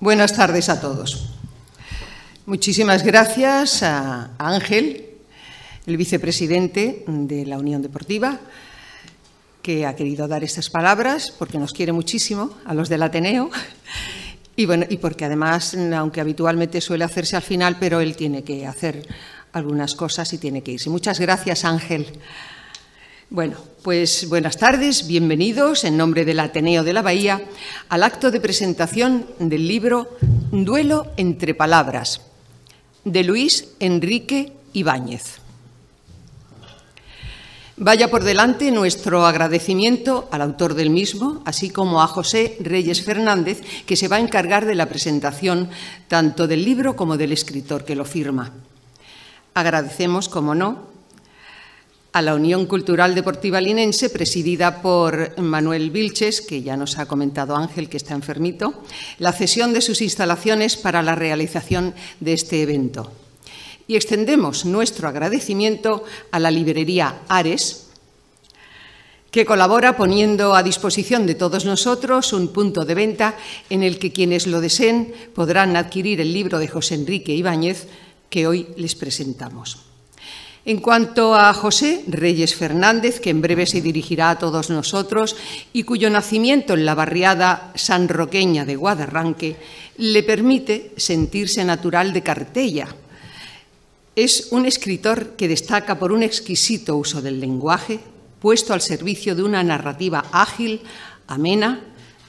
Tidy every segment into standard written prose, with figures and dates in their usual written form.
Buenas tardes a todos. Muchísimas gracias a Ángel, el vicepresidente de la Unión Deportiva, que ha querido dar estas palabras porque nos quiere muchísimo, a los del Ateneo, y porque además, aunque habitualmente suele hacerse al final, pero él tiene que hacer algunas cosas y tiene que irse. Muchas gracias, Ángel. Bueno, pues buenas tardes, bienvenidos en nombre del Ateneo de la Bahía al acto de presentación del libro Duelo entre palabras, de Luis Enrique Ibáñez. Vaya por delante nuestro agradecimiento al autor del mismo, así como a José Reyes Fernández, que se va a encargar de la presentación tanto del libro como del escritor que lo firma. Agradecemos, como no, a la Unión Cultural Deportiva Linense, presidida por Manuel Vilches, que ya nos ha comentado Ángel que está enfermito, la cesión de sus instalaciones para la realización de este evento. Y extendemos nuestro agradecimiento a la librería Ares, que colabora poniendo a disposición de todos nosotros un punto de venta en el que quienes lo deseen podrán adquirir el libro de José Enrique Ibáñez que hoy les presentamos. En cuanto a José Reyes Fernández, que en breve se dirigirá a todos nosotros y cuyo nacimiento en la barriada sanroqueña de Guadarranque le permite sentirse natural de Cartella. Es un escritor que destaca por un exquisito uso del lenguaje, puesto al servicio de una narrativa ágil, amena,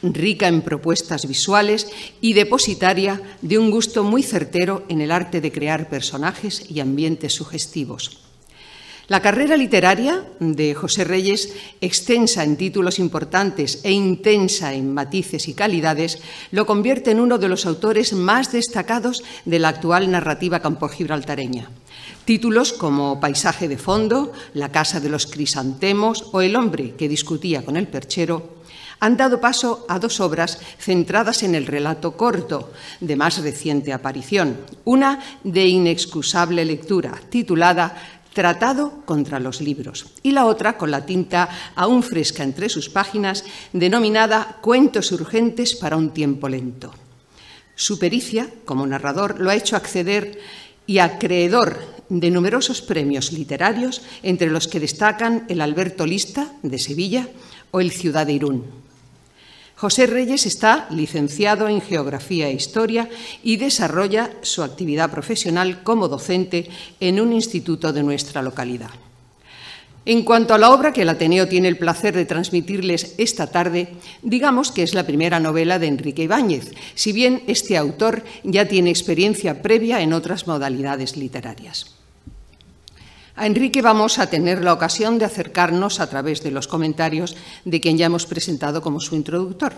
rica en propuestas visuales y depositaria de un gusto muy certero en el arte de crear personajes y ambientes sugestivos. La carrera literaria de José Reyes, extensa en títulos importantes e intensa en matices y calidades, lo convierte en uno de los autores más destacados de la actual narrativa campogibraltareña. Títulos como Paisaje de fondo, La casa de los crisantemos o El hombre que discutía con el perchero han dado paso a dos obras centradas en el relato corto, de más reciente aparición, una de inexcusable lectura, titulada Tratado contra los libros, y la otra, con la tinta aún fresca entre sus páginas, denominada Cuentos urgentes para un tiempo lento. Su pericia, como narrador, lo ha hecho acceder y acreedor de numerosos premios literarios, entre los que destacan el Alberto Lista, de Sevilla, o el Ciudad de Irún. José Reyes está licenciado en Geografía e Historia y desarrolla su actividad profesional como docente en un instituto de nuestra localidad. En cuanto a la obra que el Ateneo tiene el placer de transmitirles esta tarde, digamos que es la primera novela de Enrique Ibáñez, si bien este autor ya tiene experiencia previa en otras modalidades literarias. A Enrique vamos a tener la ocasión de acercarnos a través de los comentarios de quien ya hemos presentado como su introductor.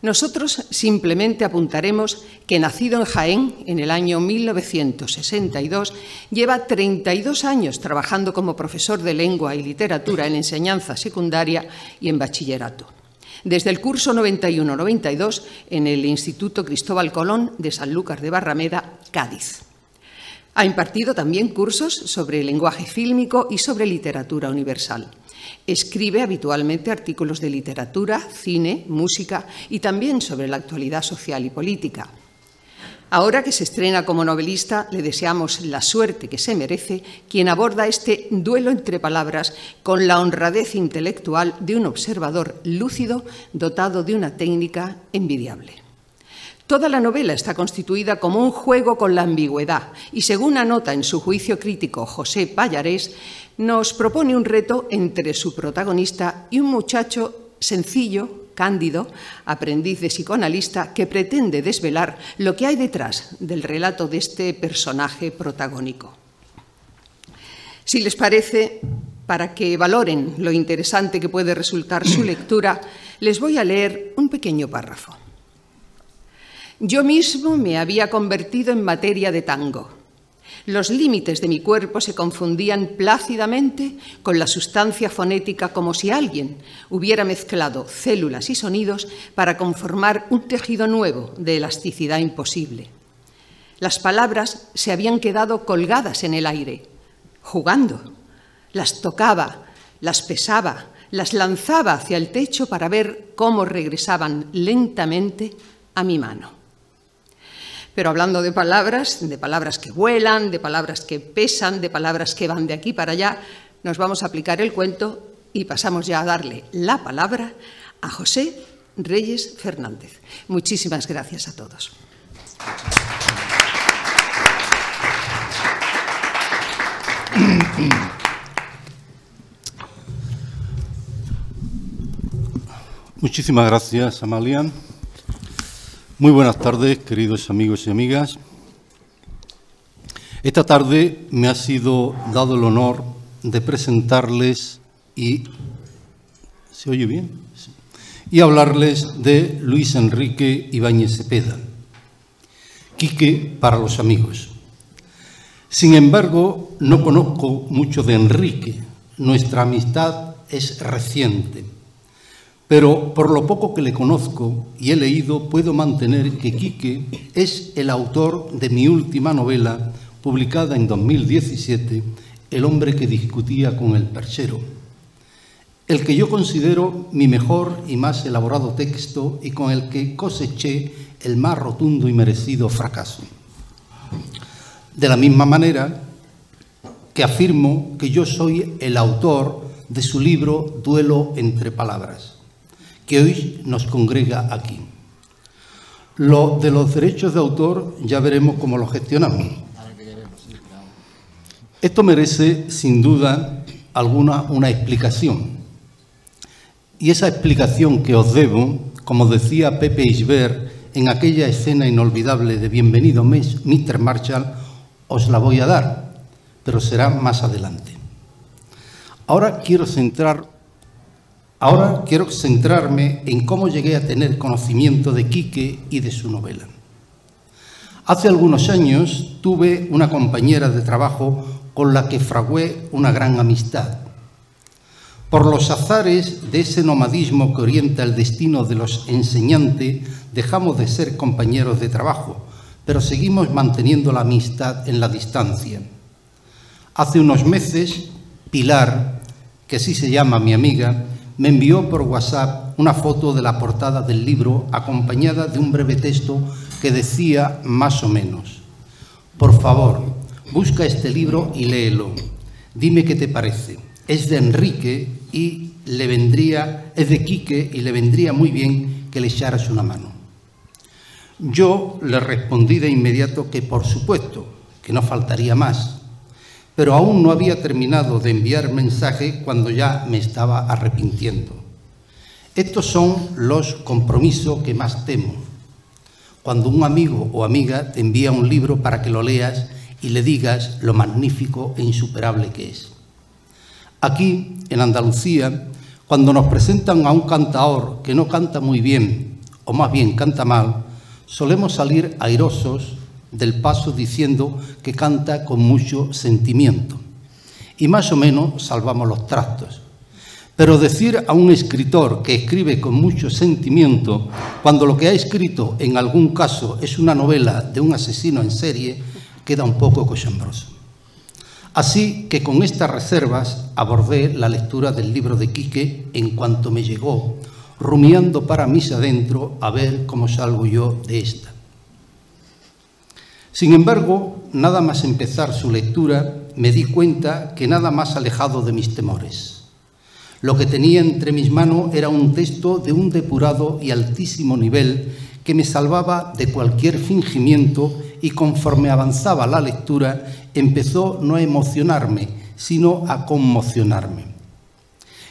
Nosotros simplemente apuntaremos que, nacido en Jaén en el año 1962, lleva 32 años trabajando como profesor de lengua y literatura en enseñanza secundaria y en bachillerato. Desde el curso 91-92 en el Instituto Cristóbal Colón de Sanlúcar de Barrameda, Cádiz. Ha impartido también cursos sobre lenguaje fílmico y sobre literatura universal. Escribe habitualmente artículos de literatura, cine, música y también sobre la actualidad social y política. Ahora que se estrena como novelista, le deseamos la suerte que se merece quien aborda este duelo entre palabras con la honradez intelectual de un observador lúcido dotado de una técnica envidiable. Toda la novela está constituida como un juego con la ambigüedad y, según anota en su juicio crítico José Pallarés, nos propone un reto entre su protagonista y un muchacho sencillo, cándido, aprendiz de psicoanalista que pretende desvelar lo que hay detrás del relato de este personaje protagónico. Si les parece, para que valoren lo interesante que puede resultar su lectura, les voy a leer un pequeño párrafo. Yo mismo me había convertido en materia de tango. Los límites de mi cuerpo se confundían plácidamente con la sustancia fonética como si alguien hubiera mezclado células y sonidos para conformar un tejido nuevo de elasticidad imposible. Las palabras se habían quedado colgadas en el aire, jugando. Las tocaba, las pesaba, las lanzaba hacia el techo para ver cómo regresaban lentamente a mi mano. Pero hablando de palabras que vuelan, de palabras que pesan, de palabras que van de aquí para allá, nos vamos a aplicar el cuento y pasamos ya a darle la palabra a José Reyes Fernández. Muchísimas gracias a todos. Muchísimas gracias, Amalia. Muy buenas tardes, queridos amigos y amigas. Esta tarde me ha sido dado el honor de presentarles ¿se oye bien? Sí. Y hablarles de Luis Enrique Ibáñez Cepeda, Quique para los amigos. Sin embargo, no conozco mucho de Enrique. Nuestra amistad es reciente. Pero por lo poco que le conozco y he leído, puedo mantener que Quique es el autor de mi última novela, publicada en 2017, El hombre que discutía con el perchero, el que yo considero mi mejor y más elaborado texto y con el que coseché el más rotundo y merecido fracaso. De la misma manera que afirmo que yo soy el autor de su libro Duelo entre palabras, que hoy nos congrega aquí. Lo de los derechos de autor ya veremos cómo lo gestionamos. Esto merece, sin duda alguna, una explicación. Y esa explicación que os debo, como decía Pepe Isbert en aquella escena inolvidable de Bienvenido Mr. Marshall, os la voy a dar, pero será más adelante. Ahora quiero centrarme en cómo llegué a tener conocimiento de Quique y de su novela. Hace algunos años tuve una compañera de trabajo con la que fragué una gran amistad. Por los azares de ese nomadismo que orienta el destino de los enseñantes, dejamos de ser compañeros de trabajo, pero seguimos manteniendo la amistad en la distancia. Hace unos meses, Pilar, que así se llama mi amiga, me envió por WhatsApp una foto de la portada del libro acompañada de un breve texto que decía más o menos: por favor, busca este libro y léelo. Dime qué te parece. Es de Enrique y es de Quique y le vendría muy bien que le echaras una mano. Yo le respondí de inmediato que por supuesto, que no faltaría más. Pero aún no había terminado de enviar mensaje cuando ya me estaba arrepintiendo. Estos son los compromisos que más temo. Cuando un amigo o amiga te envía un libro para que lo leas y le digas lo magnífico e insuperable que es. Aquí, en Andalucía, cuando nos presentan a un cantaor que no canta muy bien, o más bien canta mal, solemos salir airosos del paso diciendo que canta con mucho sentimiento. Y más o menos salvamos los trastos. Pero decir a un escritor que escribe con mucho sentimiento, cuando lo que ha escrito en algún caso es una novela de un asesino en serie, queda un poco cochambroso. Así que con estas reservas abordé la lectura del libro de Quique en cuanto me llegó, rumiando para mis adentro a ver cómo salgo yo de esta. Sin embargo, nada más empezar su lectura, me di cuenta que nada más alejado de mis temores. Lo que tenía entre mis manos era un texto de un depurado y altísimo nivel que me salvaba de cualquier fingimiento y conforme avanzaba la lectura empezó no a emocionarme, sino a conmocionarme.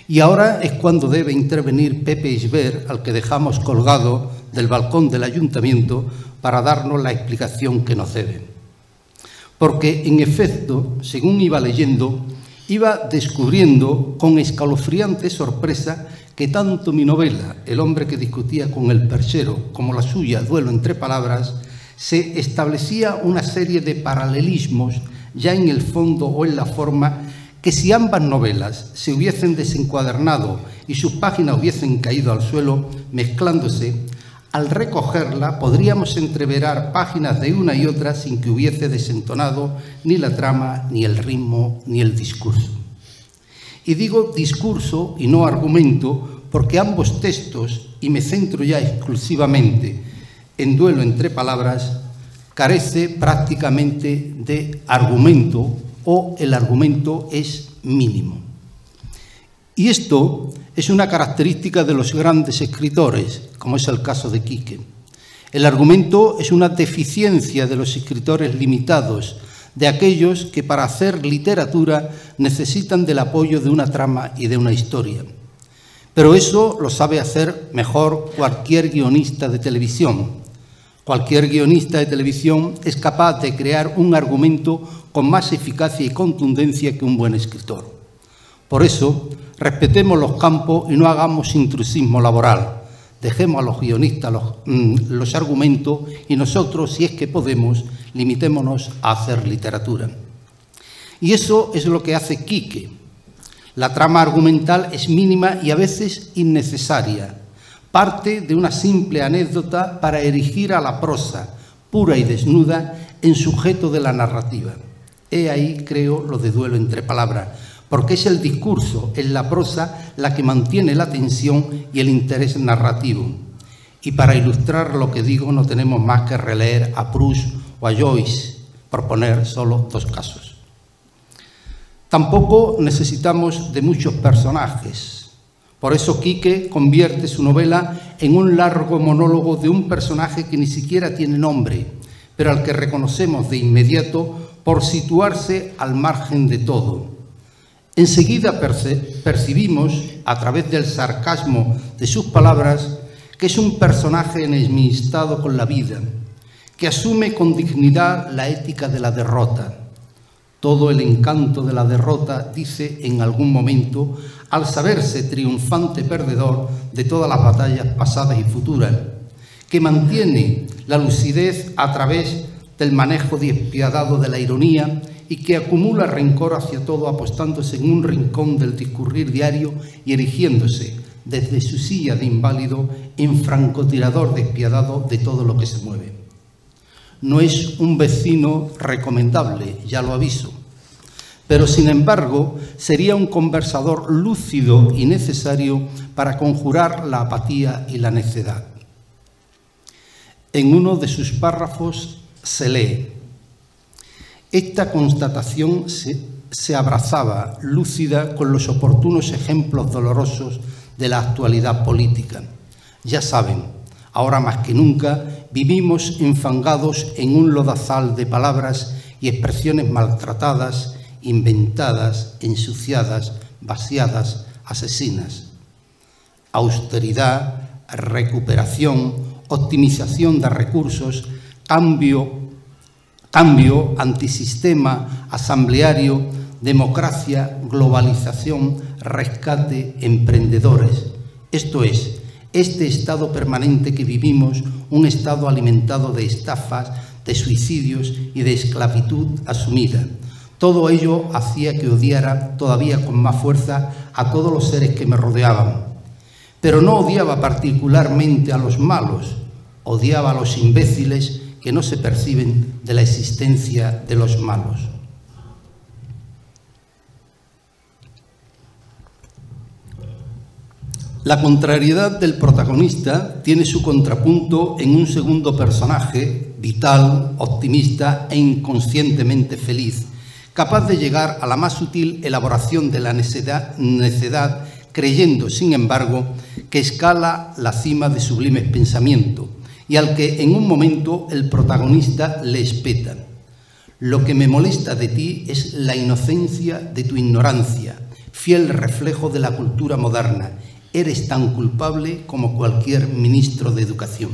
Y ahora es cuando debe intervenir Pepe Isbert, al que dejamos colgado del balcón del ayuntamiento, para darnos la explicación que nos debe. Porque, en efecto, según iba leyendo, iba descubriendo con escalofriante sorpresa que tanto mi novela, El hombre que discutía con el perchero, como la suya, Duelo entre palabras, se establecía una serie de paralelismos ya en el fondo o en la forma, que si ambas novelas se hubiesen desencuadernado y sus páginas hubiesen caído al suelo mezclándose, al recogerla podríamos entreverar páginas de una y otra sin que hubiese desentonado ni la trama, ni el ritmo, ni el discurso. Y digo discurso y no argumento porque ambos textos, y me centro ya exclusivamente en Duelo entre palabras, carece prácticamente de argumento o el argumento es mínimo. Y esto es una característica de los grandes escritores, como es el caso de Quique. El argumento es una deficiencia de los escritores limitados, de aquellos que para hacer literatura necesitan del apoyo de una trama y de una historia. Pero eso lo sabe hacer mejor cualquier guionista de televisión. Cualquier guionista de televisión es capaz de crear un argumento con más eficacia y contundencia que un buen escritor. Por eso, respetemos los campos y no hagamos intrusismo laboral. Dejemos a los guionistas los argumentos y nosotros, si es que podemos, limitémonos a hacer literatura. Y eso es lo que hace Quique. La trama argumental es mínima y a veces innecesaria. Parte de una simple anécdota para erigir a la prosa, pura y desnuda, en sujeto de la narrativa. He ahí, creo, lo de duelo entre palabras, porque es el discurso, es la prosa la que mantiene la tensión y el interés narrativo. Y para ilustrar lo que digo no tenemos más que releer a Proust o a Joyce, por poner solo dos casos. Tampoco necesitamos de muchos personajes. Por eso Quique convierte su novela en un largo monólogo de un personaje que ni siquiera tiene nombre, pero al que reconocemos de inmediato por situarse al margen de todo. Enseguida percibimos, a través del sarcasmo de sus palabras, que es un personaje enemistado con la vida, que asume con dignidad la ética de la derrota. Todo el encanto de la derrota, dice en algún momento, al saberse triunfante perdedor de todas las batallas pasadas y futuras, que mantiene la lucidez a través del manejo despiadado de la ironía y que acumula rencor hacia todo apostándose en un rincón del discurrir diario y erigiéndose desde su silla de inválido en francotirador despiadado de todo lo que se mueve. No es un vecino recomendable, ya lo aviso, pero sin embargo sería un conversador lúcido y necesario para conjurar la apatía y la necedad. En uno de sus párrafos se lee: esta constatación se abrazaba, lúcida, con los oportunos ejemplos dolorosos de la actualidad política. Ya saben, ahora más que nunca vivimos enfangados en un lodazal de palabras y expresiones maltratadas, inventadas, ensuciadas, vaciadas, asesinas. Austeridad, recuperación, optimización de recursos, cambio, antisistema, asambleario, democracia, globalización, rescate, emprendedores. Esto es, este estado permanente que vivimos, un estado alimentado de estafas, de suicidios y de esclavitud asumida. Todo ello hacía que odiara todavía con más fuerza a todos los seres que me rodeaban. Pero no odiaba particularmente a los malos, odiaba a los imbéciles que no se perciben de la existencia de los malos. La contrariedad del protagonista tiene su contrapunto en un segundo personaje, vital, optimista e inconscientemente feliz, capaz de llegar a la más sutil elaboración de la necedad, creyendo, sin embargo, que escala la cima de sublimes pensamientos, y al que en un momento el protagonista le espeta. Lo que me molesta de ti es la inocencia de tu ignorancia, fiel reflejo de la cultura moderna. Eres tan culpable como cualquier ministro de Educación.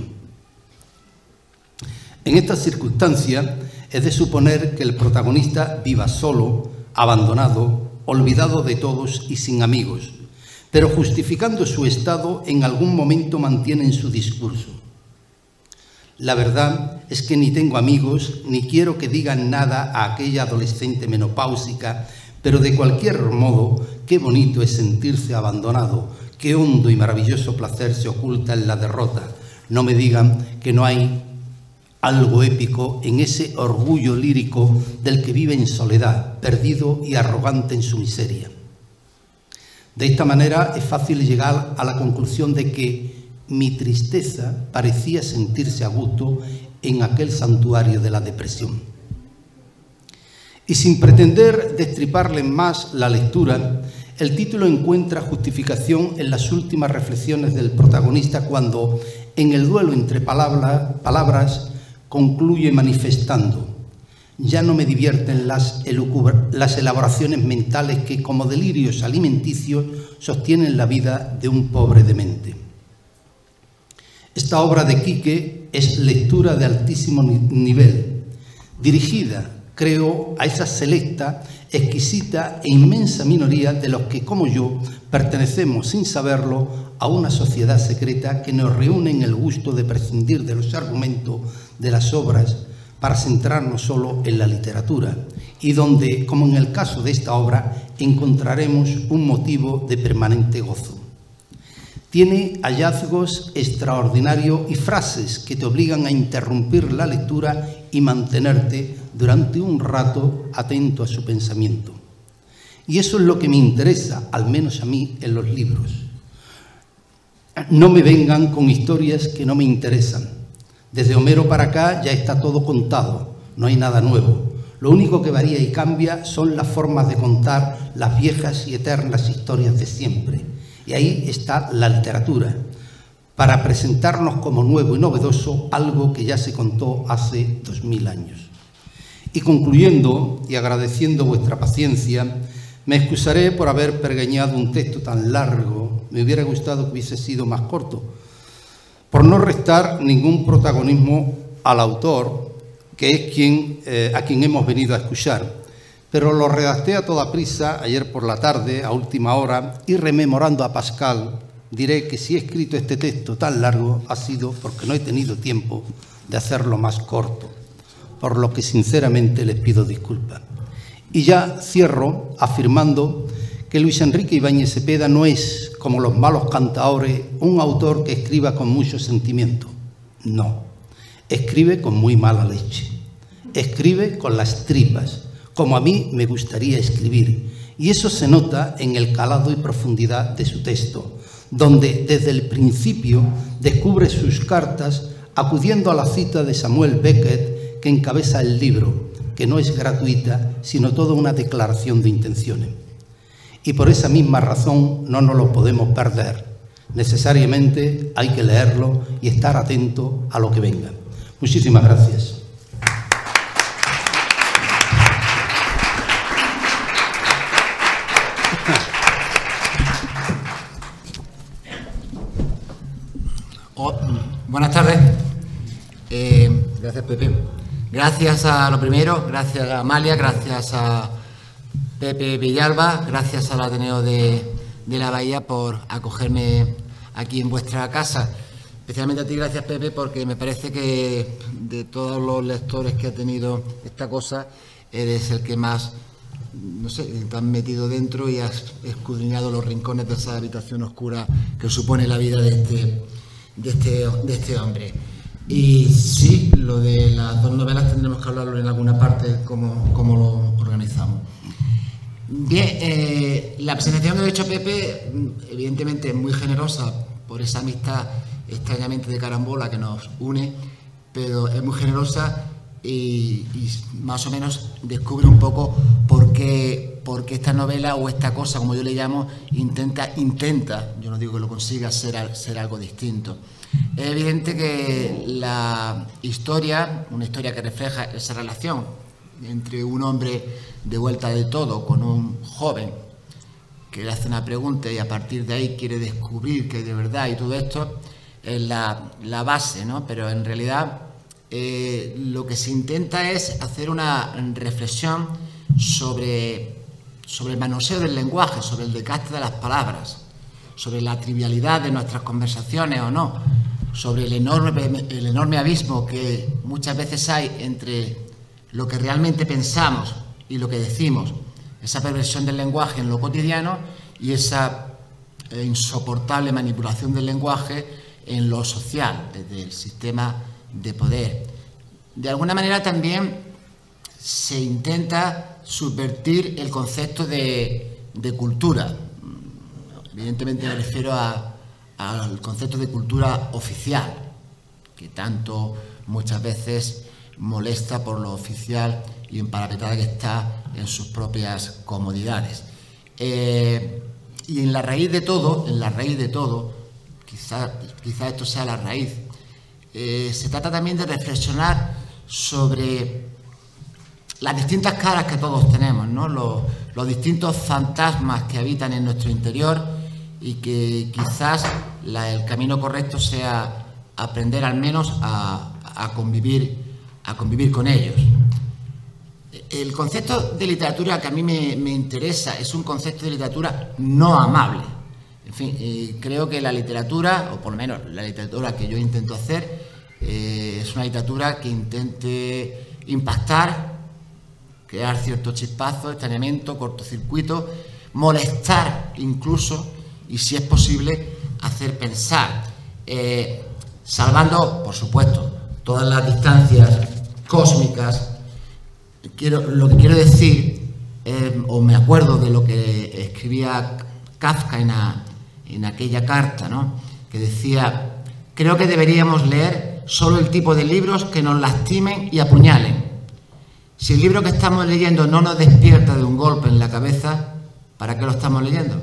En esta circunstancia es de suponer que el protagonista viva solo, abandonado, olvidado de todos y sin amigos, pero justificando su estado en algún momento mantiene en su discurso: la verdad es que ni tengo amigos, ni quiero que digan nada a aquella adolescente menopáusica, pero de cualquier modo, qué bonito es sentirse abandonado, qué hondo y maravilloso placer se oculta en la derrota. No me digan que no hay algo épico en ese orgullo lírico del que vive en soledad, perdido y arrogante en su miseria. De esta manera es fácil llegar a la conclusión de que mi tristeza parecía sentirse a gusto en aquel santuario de la depresión. Y sin pretender destriparle más la lectura, el título encuentra justificación en las últimas reflexiones del protagonista cuando, en el duelo entre palabras, concluye manifestando: ya no me divierten las elaboraciones mentales que, como delirios alimenticios, sostienen la vida de un pobre demente. Esta obra de Quique es lectura de altísimo nivel, dirigida, creo, a esa selecta, exquisita e inmensa minoría de los que, como yo, pertenecemos sin saberlo a una sociedad secreta que nos reúne en el gusto de prescindir de los argumentos de las obras para centrarnos solo en la literatura, y donde, como en el caso de esta obra, encontraremos un motivo de permanente gozo. Tiene hallazgos extraordinarios y frases que te obligan a interrumpir la lectura y mantenerte durante un rato atento a su pensamiento. Y eso es lo que me interesa, al menos a mí, en los libros. No me vengan con historias que no me interesan. Desde Homero para acá ya está todo contado, no hay nada nuevo. Lo único que varía y cambia son las formas de contar las viejas y eternas historias de siempre. Y ahí está la literatura, para presentarnos como nuevo y novedoso algo que ya se contó hace 2000 años. Y concluyendo y agradeciendo vuestra paciencia, me excusaré por haber pergeñado un texto tan largo. Me hubiera gustado que hubiese sido más corto, por no restar ningún protagonismo al autor, que es a quien hemos venido a escuchar. Pero lo redacté a toda prisa ayer por la tarde, a última hora, y rememorando a Pascal, diré que si he escrito este texto tan largo ha sido porque no he tenido tiempo de hacerlo más corto, por lo que sinceramente les pido disculpas. Y ya cierro afirmando que Luis Enrique Ibáñez Cepeda no es, como los malos cantaores, un autor que escriba con mucho sentimiento. No, escribe con muy mala leche, escribe con las tripas, como a mí me gustaría escribir, y eso se nota en el calado y profundidad de su texto, donde desde el principio descubre sus cartas acudiendo a la cita de Samuel Beckett que encabeza el libro, que no es gratuita, sino toda una declaración de intenciones. Y por esa misma razón no nos lo podemos perder. Necesariamente hay que leerlo y estar atento a lo que venga. Muchísimas gracias. Buenas tardes. Gracias, Pepe. Gracias a lo primero, gracias a Amalia, gracias a Pepe Villalba, gracias al Ateneo de la Bahía por acogerme aquí en vuestra casa. Especialmente a ti, gracias, Pepe, porque me parece que de todos los lectores que ha tenido esta cosa, eres el que más, no sé, te has metido dentro y has escudriñado los rincones de esa habitación oscura que supone la vida de este hombre. Y sí, lo de las dos novelas tendremos que hablarlo en alguna parte, cómo lo organizamos. Bien, la presentación que ha hecho Pepe, evidentemente es muy generosa por esa amistad extrañamente de carambola que nos une, pero es muy generosa y más o menos descubre un poco por qué esta novela o esta cosa, como yo le llamo, intenta, yo no digo que lo consiga, ser algo distinto. Es evidente que la historia, una historia que refleja esa relación entre un hombre de vuelta de todo con un joven que le hace una pregunta y a partir de ahí quiere descubrir que de verdad y todo esto es la base, ¿no? Pero en realidad lo que se intenta es hacer una reflexión sobre el manoseo del lenguaje, sobre el desgaste de las palabras, sobre la trivialidad de nuestras conversaciones o no, sobre el enorme abismo que muchas veces hay entre lo que realmente pensamos y lo que decimos, esa perversión del lenguaje en lo cotidiano y esa insoportable manipulación del lenguaje en lo social, desde el sistema de poder. De alguna manera también se intenta subvertir el concepto de cultura. Evidentemente me refiero al concepto de cultura oficial, que tanto muchas veces molesta por lo oficial y emparapetada que está en sus propias comodidades. Y en la raíz de todo, quizá esto sea la raíz, se trata también de reflexionar sobre las distintas caras que todos tenemos, ¿no? Los distintos fantasmas que habitan en nuestro interior, y que quizás el camino correcto sea aprender al menos a convivir con ellos. El concepto de literatura que a mí me interesa es un concepto de literatura no amable. En fin, creo que la literatura, o por lo menos la literatura que yo intento hacer, es una literatura que intente impactar, crear cierto chispazo, extrañamiento, cortocircuito, molestar incluso, y si es posible, hacer pensar, salvando, por supuesto, todas las distancias cósmicas. Lo que quiero decir, o me acuerdo de lo que escribía Kafka en aquella carta, ¿no?, que decía: creo que deberíamos leer solo el tipo de libros que nos lastimen y apuñalen. Si el libro que estamos leyendo no nos despierta de un golpe en la cabeza, ¿para qué lo estamos leyendo?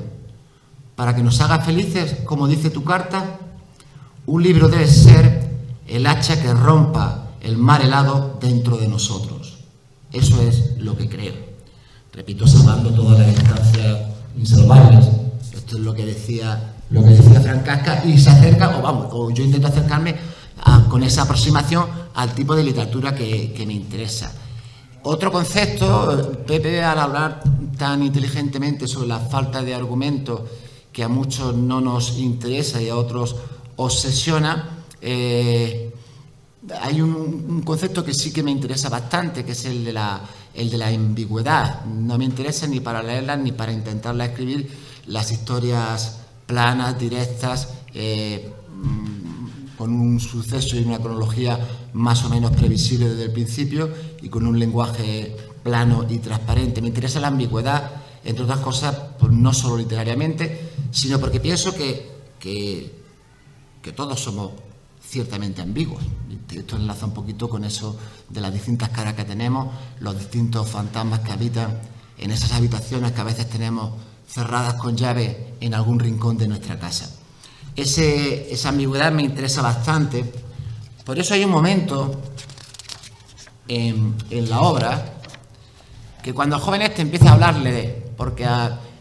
¿Para que nos haga felices, como dice tu carta? Un libro debe ser el hacha que rompa el mar helado dentro de nosotros. Eso es lo que creo. Repito, salvando todas las instancias insalvables. Esto es lo que decía Franz Kafka, y se acerca, o yo intento acercarme con esa aproximación al tipo de literatura que me interesa. Otro concepto, Pepe, al hablar tan inteligentemente sobre la falta de argumentos que a muchos no nos interesa y a otros obsesiona, hay un concepto que sí que me interesa bastante, que es el de la ambigüedad. No me interesa ni para leerlas ni para intentarlas escribir las historias planas, directas, con un suceso y una cronología más o menos previsible desde el principio y con un lenguaje plano y transparente. Me interesa la ambigüedad, entre otras cosas, pues no solo literariamente, sino porque pienso que todos somos ciertamente ambiguos. Esto enlaza un poquito con eso de las distintas caras que tenemos, los distintos fantasmas que habitan en esas habitaciones que a veces tenemos cerradas con llave en algún rincón de nuestra casa. Esa ambigüedad me interesa bastante. Por eso hay un momento en la obra que cuando el joven empieza a hablarle porque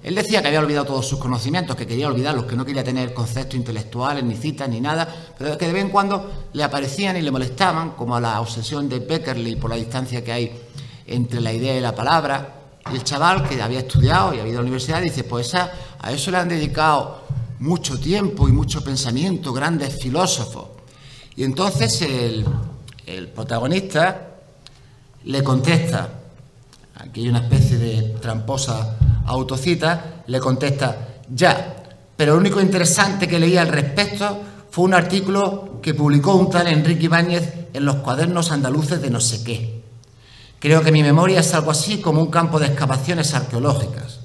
él decía que había olvidado todos sus conocimientos, que quería olvidarlos, que no quería tener conceptos intelectuales, ni citas, ni nada, pero que de vez en cuando le aparecían y le molestaban, como a la obsesión de Beckerley por la distancia que hay entre la idea y la palabra. Y el chaval, que había estudiado y había ido a la universidad, dice: pues a eso le han dedicado mucho tiempo y mucho pensamiento, grandes filósofos. Y entonces el protagonista le contesta, aquí hay una especie de tramposa autocita, le contesta: ya, pero lo único interesante que leí al respecto fue un artículo que publicó un tal Enrique Ibáñez en los cuadernos andaluces de no sé qué. Creo que mi memoria es algo así como un campo de excavaciones arqueológicas.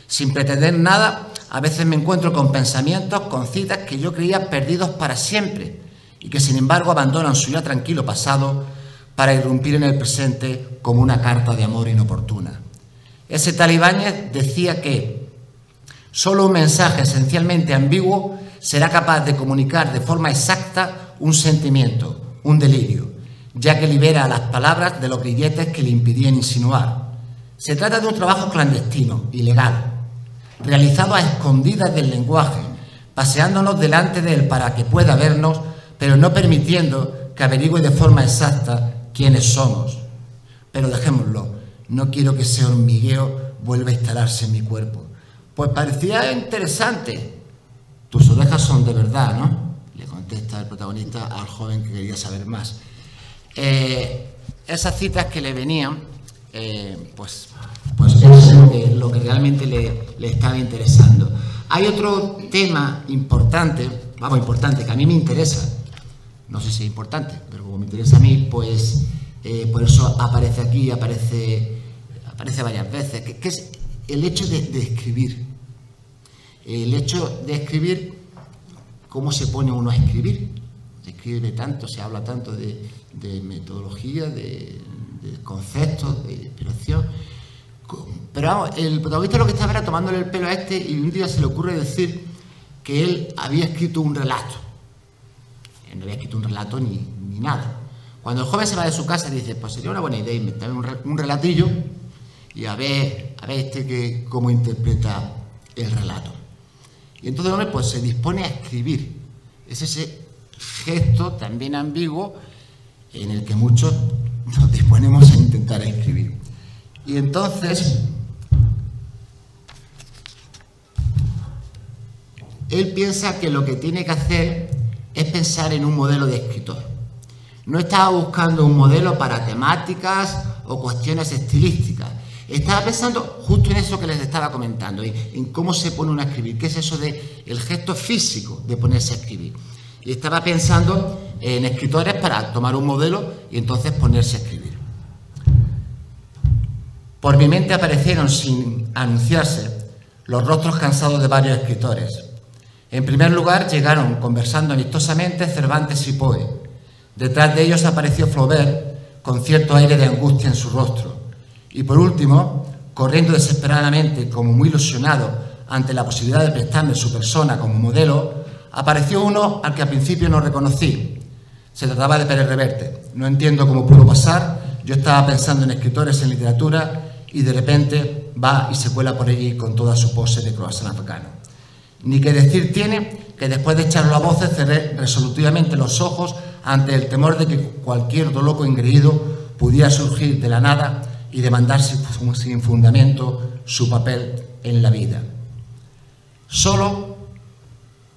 Sin pretender nada, a veces me encuentro con pensamientos, con citas que yo creía perdidos para siempre y que sin embargo abandonan su ya tranquilo pasado para irrumpir en el presente como una carta de amor inoportuna. Ese tal Ibáñez decía que solo un mensaje esencialmente ambiguo será capaz de comunicar de forma exacta un sentimiento, un delirio, ya que libera a las palabras de los grilletes que le impidían insinuar. Se trata de un trabajo clandestino, ilegal, realizado a escondidas del lenguaje, paseándonos delante de él para que pueda vernos, pero no permitiendo que averigüe de forma exacta quiénes somos. Pero dejémoslo, no quiero que ese hormigueo vuelva a instalarse en mi cuerpo. Pues parecía interesante. Tus orejas son de verdad, ¿no?, le contesta el protagonista al joven que quería saber más. Esas citas que le venían, pues eso es lo que realmente le estaba interesando. Hay otro tema importante, que a mí me interesa, no sé si es importante, pero como me interesa a mí, pues por eso aparece aquí, aparece varias veces, que es el hecho de escribir. El hecho de escribir, ¿cómo se pone uno a escribir? se escribe tanto, se habla tanto de metodología, de conceptos, de inspiración. Pero vamos, el protagonista lo que estaba era tomándole el pelo a este y un día se le ocurre decir que él había escrito un relato. Él no había escrito un relato ni nada. Cuando el joven se va de su casa dice, pues sería una buena idea inventarme un relatillo y a ver cómo interpreta el relato. Y entonces el hombre pues se dispone a escribir. Es ese gesto también ambiguo en el que muchos nos disponemos a intentar escribir. Y entonces él piensa que lo que tiene que hacer es pensar en un modelo de escritor. No estaba buscando un modelo para temáticas o cuestiones estilísticas. Estaba pensando justo en eso que les estaba comentando, en cómo se pone uno a escribir, qué es eso del gesto físico de ponerse a escribir. Y estaba pensando en escritores para tomar un modelo y entonces ponerse a escribir. Por mi mente aparecieron, sin anunciarse, los rostros cansados de varios escritores. En primer lugar, llegaron, conversando amistosamente, Cervantes y Poe. Detrás de ellos apareció Flaubert, con cierto aire de angustia en su rostro. Y por último, corriendo desesperadamente, como muy ilusionado ante la posibilidad de prestarme su persona como modelo, apareció uno al que al principio no reconocí. Se trataba de Pérez Reverte. No entiendo cómo pudo pasar. Yo estaba pensando en escritores, en literatura, y de repente va y se cuela por allí con toda su pose de croissant africano. Ni que decir tiene que después de echarlo a voces cerré resolutivamente los ojos ante el temor de que cualquier otro loco engreído pudiera surgir de la nada y demandar sin fundamento su papel en la vida. Solo,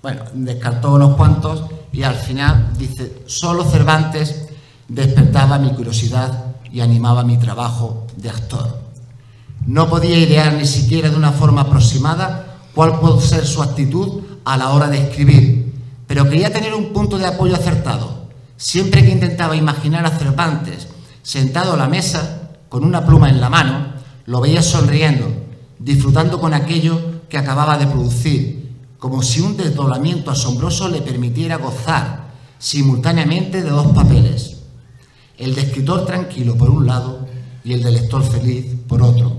bueno, descartó unos cuantos y al final dice, solo Cervantes despertaba mi curiosidad y animaba mi trabajo de actor. No podía idear ni siquiera de una forma aproximada cuál puede ser su actitud a la hora de escribir, pero quería tener un punto de apoyo acertado. Siempre que intentaba imaginar a Cervantes sentado a la mesa, con una pluma en la mano, lo veía sonriendo, disfrutando con aquello que acababa de producir, como si un desdoblamiento asombroso le permitiera gozar simultáneamente de dos papeles, el de escritor tranquilo por un lado y el de lector feliz por otro.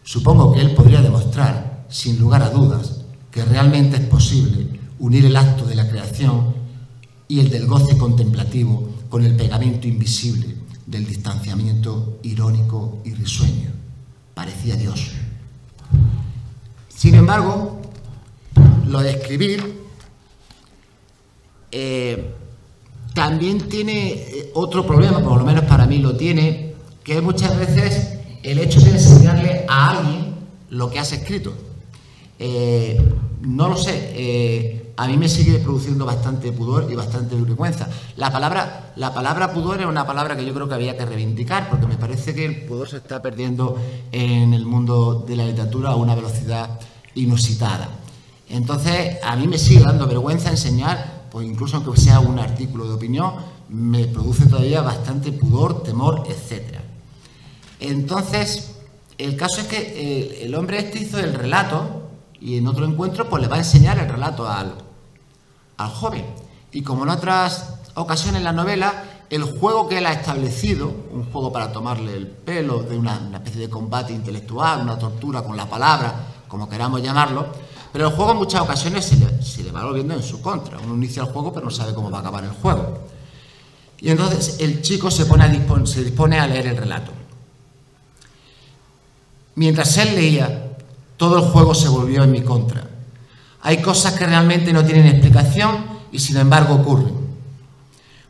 Supongo que él podría demostrar, sin lugar a dudas, que realmente es posible unir el acto de la creación y el del goce contemplativo con el pegamento invisible del distanciamiento irónico y risueño. Parecía Dios. Sin embargo, lo de escribir también tiene otro problema, por lo menos para mí lo tiene, que es muchas veces el hecho de enseñarle a alguien lo que has escrito. No lo sé, a mí me sigue produciendo bastante pudor y bastante vergüenza. La palabra pudor es una palabra que yo creo que había que reivindicar, porque me parece que el pudor se está perdiendo en el mundo de la literatura a una velocidad inusitada. Entonces, a mí me sigue dando vergüenza enseñar, pues incluso aunque sea un artículo de opinión, me produce todavía bastante pudor, temor, etc. Entonces, el caso es que el hombre este hizo el relato y en otro encuentro pues le va a enseñar el relato al joven. Y como en otras ocasiones en la novela, el juego que él ha establecido, un juego para tomarle el pelo, de una especie de combate intelectual, una tortura con la palabra, como queramos llamarlo, pero el juego en muchas ocasiones se le va volviendo en su contra. Uno inicia el juego pero no sabe cómo va a acabar el juego. Y entonces el chico se dispone a leer el relato. Mientras él leía, todo el juego se volvió en mi contra. Hay cosas que realmente no tienen explicación y sin embargo ocurren.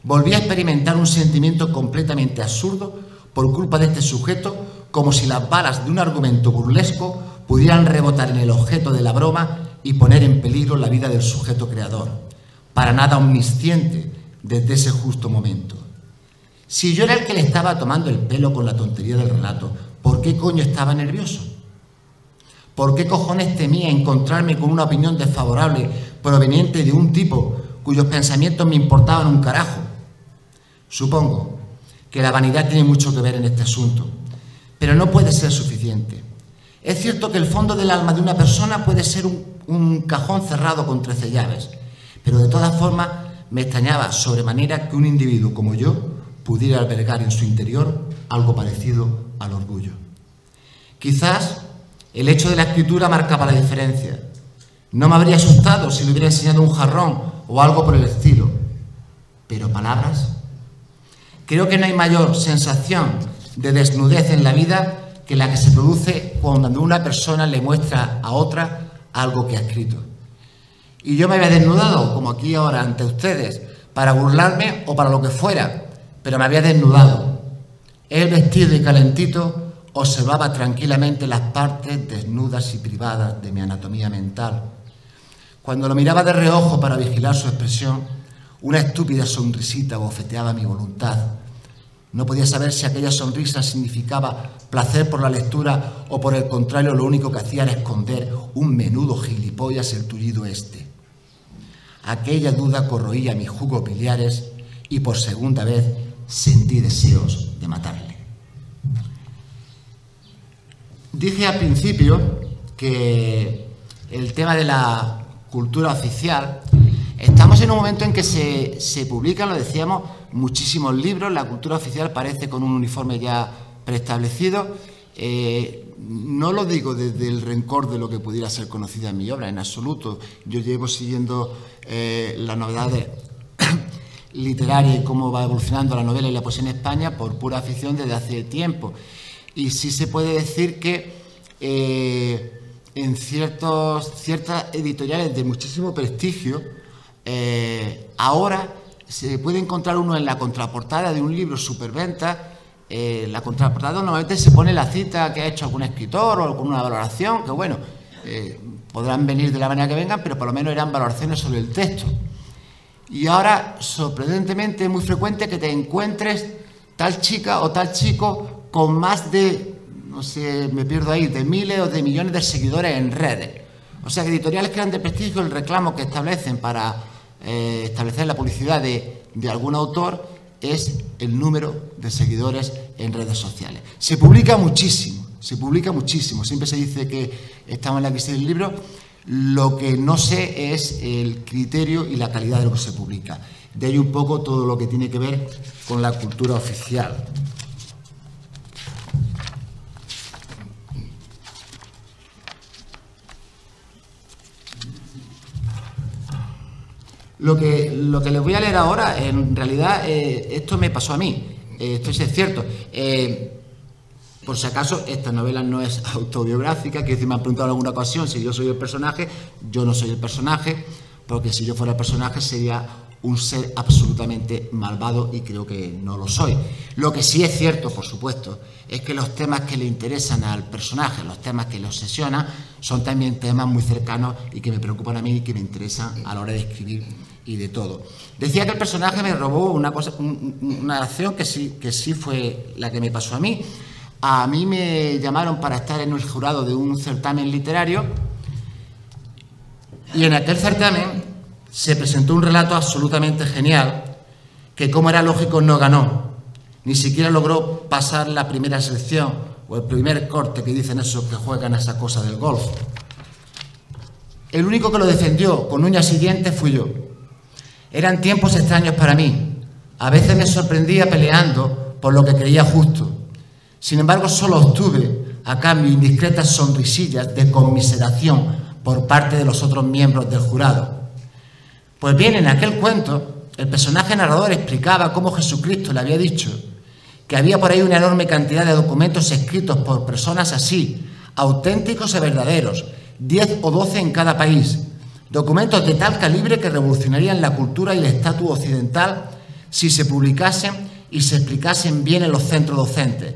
Volví a experimentar un sentimiento completamente absurdo por culpa de este sujeto, como si las balas de un argumento burlesco pudieran rebotar en el objeto de la broma y poner en peligro la vida del sujeto creador, para nada omnisciente desde ese justo momento. Si yo era el que le estaba tomando el pelo con la tontería del relato, ¿por qué coño estaba nervioso? ¿Por qué cojones temía encontrarme con una opinión desfavorable proveniente de un tipo cuyos pensamientos me importaban un carajo? Supongo que la vanidad tiene mucho que ver en este asunto, pero no puede ser suficiente. Es cierto que el fondo del alma de una persona puede ser un cajón cerrado con 13 llaves, pero de todas formas me extrañaba sobremanera que un individuo como yo pudiera albergar en su interior algo parecido al orgullo. Quizás el hecho de la escritura marcaba la diferencia. No me habría asustado si le hubiera enseñado un jarrón o algo por el estilo. Pero palabras. Creo que no hay mayor sensación de desnudez en la vida que la que se produce cuando una persona le muestra a otra algo que ha escrito. Y yo me había desnudado, como aquí ahora ante ustedes, para burlarme o para lo que fuera, pero me había desnudado. Él, vestido y calentito, observaba tranquilamente las partes desnudas y privadas de mi anatomía mental. Cuando lo miraba de reojo para vigilar su expresión, una estúpida sonrisita bofeteaba mi voluntad. No podía saber si aquella sonrisa significaba placer por la lectura o, por el contrario, lo único que hacía era esconder un menudo gilipollas el tullido este. Aquella duda corroía mis jugos biliares y por segunda vez sentí deseos de matarle. Dije al principio que el tema de la cultura oficial, estamos en un momento en que se publican, lo decíamos, muchísimos libros. La cultura oficial parece con un uniforme ya preestablecido. No lo digo desde el rencor de lo que pudiera ser conocida en mi obra, en absoluto. Yo llevo siguiendo las novedades literarias y cómo va evolucionando la novela y la poesía en España por pura afición desde hace tiempo. Y sí se puede decir que en ciertas editoriales de muchísimo prestigio, ahora se puede encontrar uno en la contraportada de un libro superventa. La contraportada normalmente se pone la cita que ha hecho algún escritor o con una valoración, que bueno, podrán venir de la manera que vengan, pero por lo menos eran valoraciones sobre el texto. Y ahora, sorprendentemente, es muy frecuente que te encuentres tal chica o tal chico con más de, no sé, me pierdo ahí, de miles o de millones de seguidores en redes. O sea, que editoriales que eran de prestigio, el reclamo que establecen para establecer la publicidad de algún autor es el número de seguidores en redes sociales. Se publica muchísimo, siempre se dice que estamos en la crisis del libro. Lo que no sé es el criterio y la calidad de lo que se publica. De ahí un poco todo lo que tiene que ver con la cultura oficial. Lo que les voy a leer ahora, en realidad, esto me pasó a mí. Esto es cierto. Por si acaso, esta novela no es autobiográfica, que me han preguntado en alguna ocasión si yo soy el personaje. Yo no soy el personaje, porque si yo fuera el personaje sería un ser absolutamente malvado y creo que no lo soy. Lo que sí es cierto, por supuesto, es que los temas que le interesan al personaje, los temas que le obsesionan, son también temas muy cercanos y que me preocupan a mí y que me interesan a la hora de escribir y de todo. Decía que el personaje me robó una acción que sí fue la que me pasó a mí. A mí me llamaron para estar en el jurado de un certamen literario y en aquel certamen se presentó un relato absolutamente genial que, como era lógico, no ganó. Ni siquiera logró pasar la primera selección o el primer corte que dicen esos que juegan a esa cosa del golf. El único que lo defendió con uñas y dientes fui yo. Eran tiempos extraños para mí. A veces me sorprendía peleando por lo que creía justo. Sin embargo, solo obtuve a cambio indiscretas sonrisillas de conmiseración por parte de los otros miembros del jurado. Pues bien, en aquel cuento, el personaje narrador explicaba cómo Jesucristo le había dicho que había por ahí una enorme cantidad de documentos escritos por personas así, auténticos y verdaderos, 10 o 12 en cada país, documentos de tal calibre que revolucionarían la cultura y el estatus occidental si se publicasen y se explicasen bien en los centros docentes.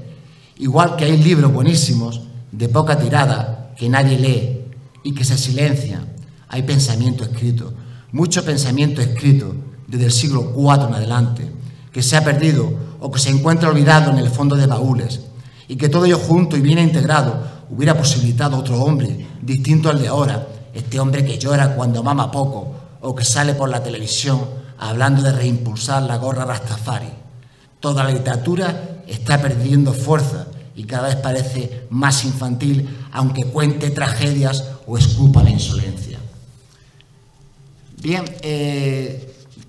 Igual que hay libros buenísimos, de poca tirada, que nadie lee y que se silencian. Hay pensamiento escrito, mucho pensamiento escrito desde el siglo IV en adelante, que se ha perdido o que se encuentra olvidado en el fondo de baúles, y que todo ello junto y bien integrado hubiera posibilitado otro hombre distinto al de ahora, este hombre que llora cuando mama poco o que sale por la televisión hablando de reimpulsar la gorra Rastafari. Toda la literatura está perdiendo fuerza y cada vez parece más infantil, aunque cuente tragedias o escupa la insolencia. Bien,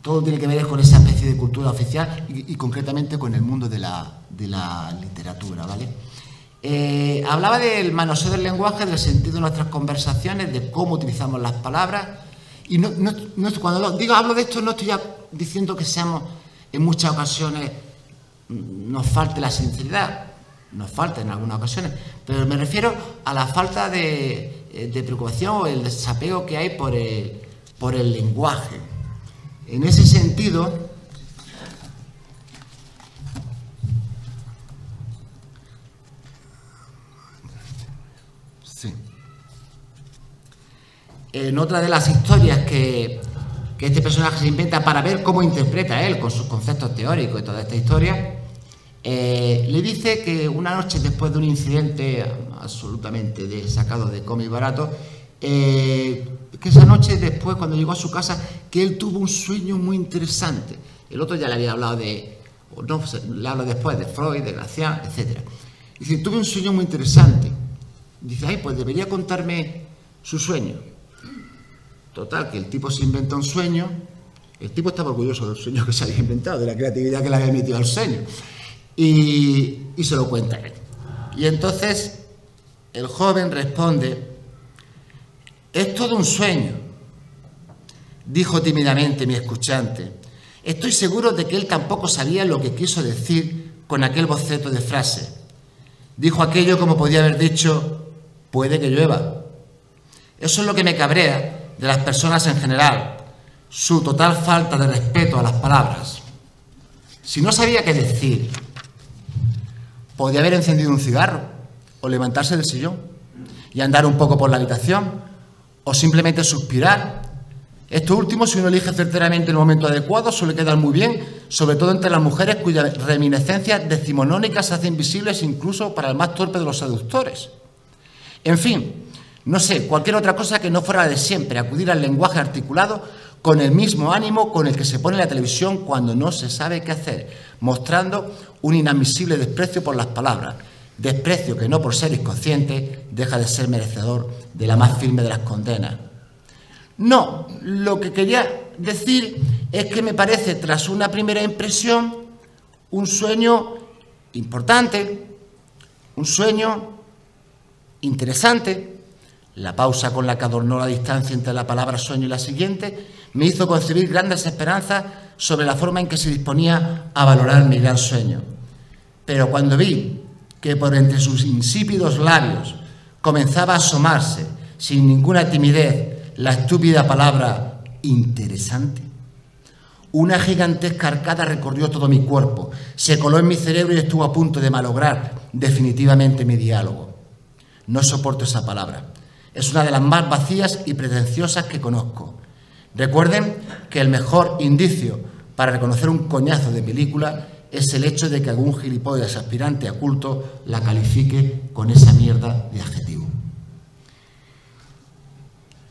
todo tiene que ver con esa especie de cultura oficial y concretamente con el mundo de la literatura, ¿vale? Hablaba del manoseo del lenguaje, del sentido de nuestras conversaciones, de cómo utilizamos las palabras. Y cuando hablo de esto, no estoy ya diciendo que seamos, en muchas ocasiones, nos falte la sinceridad, nos falta en algunas ocasiones, pero me refiero a la falta de preocupación o el desapego que hay por el lenguaje. En ese sentido, sí. En otra de las historias que este personaje se inventa para ver cómo interpreta él con sus conceptos teóricos y toda esta historia, le dice que una noche después de un incidente absolutamente sacado de cómic barato, que esa noche después, cuando llegó a su casa, que él tuvo un sueño muy interesante. El otro ya le había hablado le hablo después de Freud, de Gracián, etc. Dice, tuve un sueño muy interesante. Dice, ay, pues debería contarme su sueño. Total, que el tipo se inventa un sueño. El tipo estaba orgulloso del sueño que se había inventado, de la creatividad que le había metido al sueño. Y se lo cuenta él. Y entonces el joven responde, es todo un sueño, dijo tímidamente mi escuchante. Estoy seguro de que él tampoco sabía lo que quiso decir con aquel boceto de frase. Dijo aquello como podía haber dicho, puede que llueva. Eso es lo que me cabrea de las personas en general, su total falta de respeto a las palabras. Si no sabía qué decir, podía haber encendido un cigarro, o levantarse del sillón, y andar un poco por la habitación, o simplemente suspirar. Esto último, si uno elige certeramente el momento adecuado, suele quedar muy bien, sobre todo entre las mujeres cuyas reminiscencias decimonónicas se hacen visibles incluso para el más torpe de los seductores. En fin, no sé, cualquier otra cosa que no fuera la de siempre, acudir al lenguaje articulado con el mismo ánimo con el que se pone la televisión cuando no se sabe qué hacer, mostrando un inadmisible desprecio por las palabras, desprecio que no por ser inconsciente deja de ser merecedor de la más firme de las condenas. No, lo que quería decir es que me parece, tras una primera impresión, un sueño importante, un sueño interesante. La pausa con la que adornó la distancia entre la palabra sueño y la siguiente me hizo concebir grandes esperanzas sobre la forma en que se disponía a valorar mi gran sueño. Pero cuando vi que por entre sus insípidos labios comenzaba a asomarse, sin ninguna timidez, la estúpida palabra interesante, una gigantesca arcada recorrió todo mi cuerpo, se coló en mi cerebro y estuvo a punto de malograr definitivamente mi diálogo. No soporto esa palabra. Es una de las más vacías y pretenciosas que conozco. Recuerden que el mejor indicio para reconocer un coñazo de película es el hecho de que algún gilipollas aspirante a culto la califique con esa mierda de adjetivo.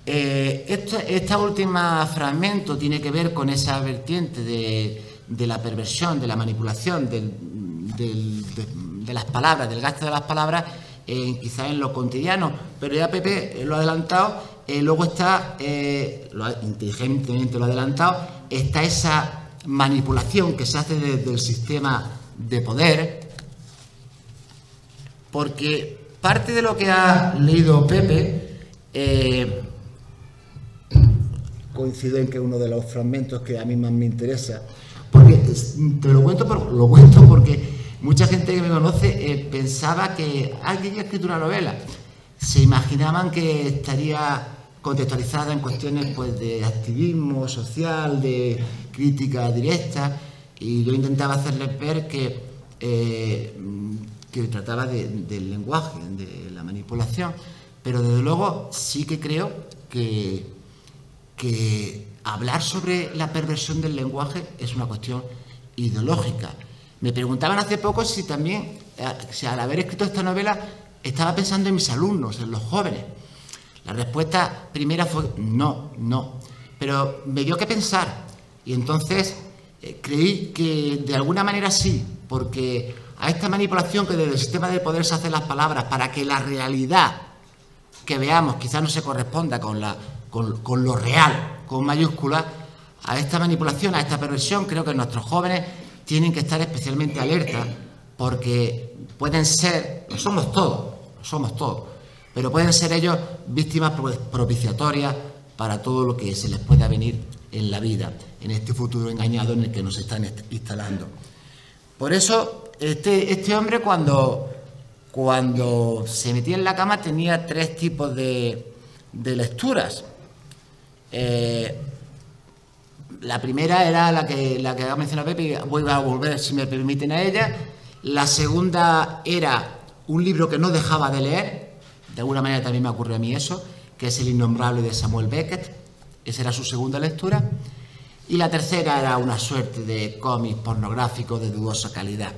Esta última fragmento tiene que ver con esa vertiente de la perversión, de la manipulación, de las palabras, del gasto de las palabras, quizás en lo cotidiano, pero ya Pepe lo ha adelantado. Luego está, inteligentemente lo ha adelantado, está esa manipulación que se hace desde el sistema de poder, porque parte de lo que ha leído Pepe, coincido en que uno de los fragmentos que a mí más me interesa, porque te lo cuento porque mucha gente que me conoce pensaba que alguien que ha escrito una novela, se imaginaban que estaría contextualizada en cuestiones pues, de activismo social, de crítica directa, y yo intentaba hacerles ver que trataba del lenguaje, de la manipulación, pero desde luego sí que creo que hablar sobre la perversión del lenguaje es una cuestión ideológica. Me preguntaban hace poco si también, si al haber escrito esta novela, estaba pensando en mis alumnos, en los jóvenes. La respuesta primera fue no. Pero me dio que pensar. Y entonces creí que de alguna manera sí, porque a esta manipulación que desde el sistema de poder se hacen las palabras para que la realidad que veamos quizás no se corresponda con lo real, con mayúsculas, a esta manipulación, a esta perversión, creo que nuestros jóvenes tienen que estar especialmente alerta, porque pueden ser, lo somos todos, pero pueden ser ellos víctimas propiciatorias para todo lo que se les pueda venir en la vida, en este futuro engañado en el que nos están instalando. Por eso, este hombre cuando se metía en la cama tenía 3 tipos de lecturas. La primera era la que ha mencionado Pepe, voy a volver, si me permiten, a ella. La segunda era un libro que no dejaba de leer, de alguna manera también me ocurrió a mí eso, que es El innombrable de Samuel Beckett. Esa era su segunda lectura. Y la tercera era una suerte de cómic pornográfico de dudosa calidad.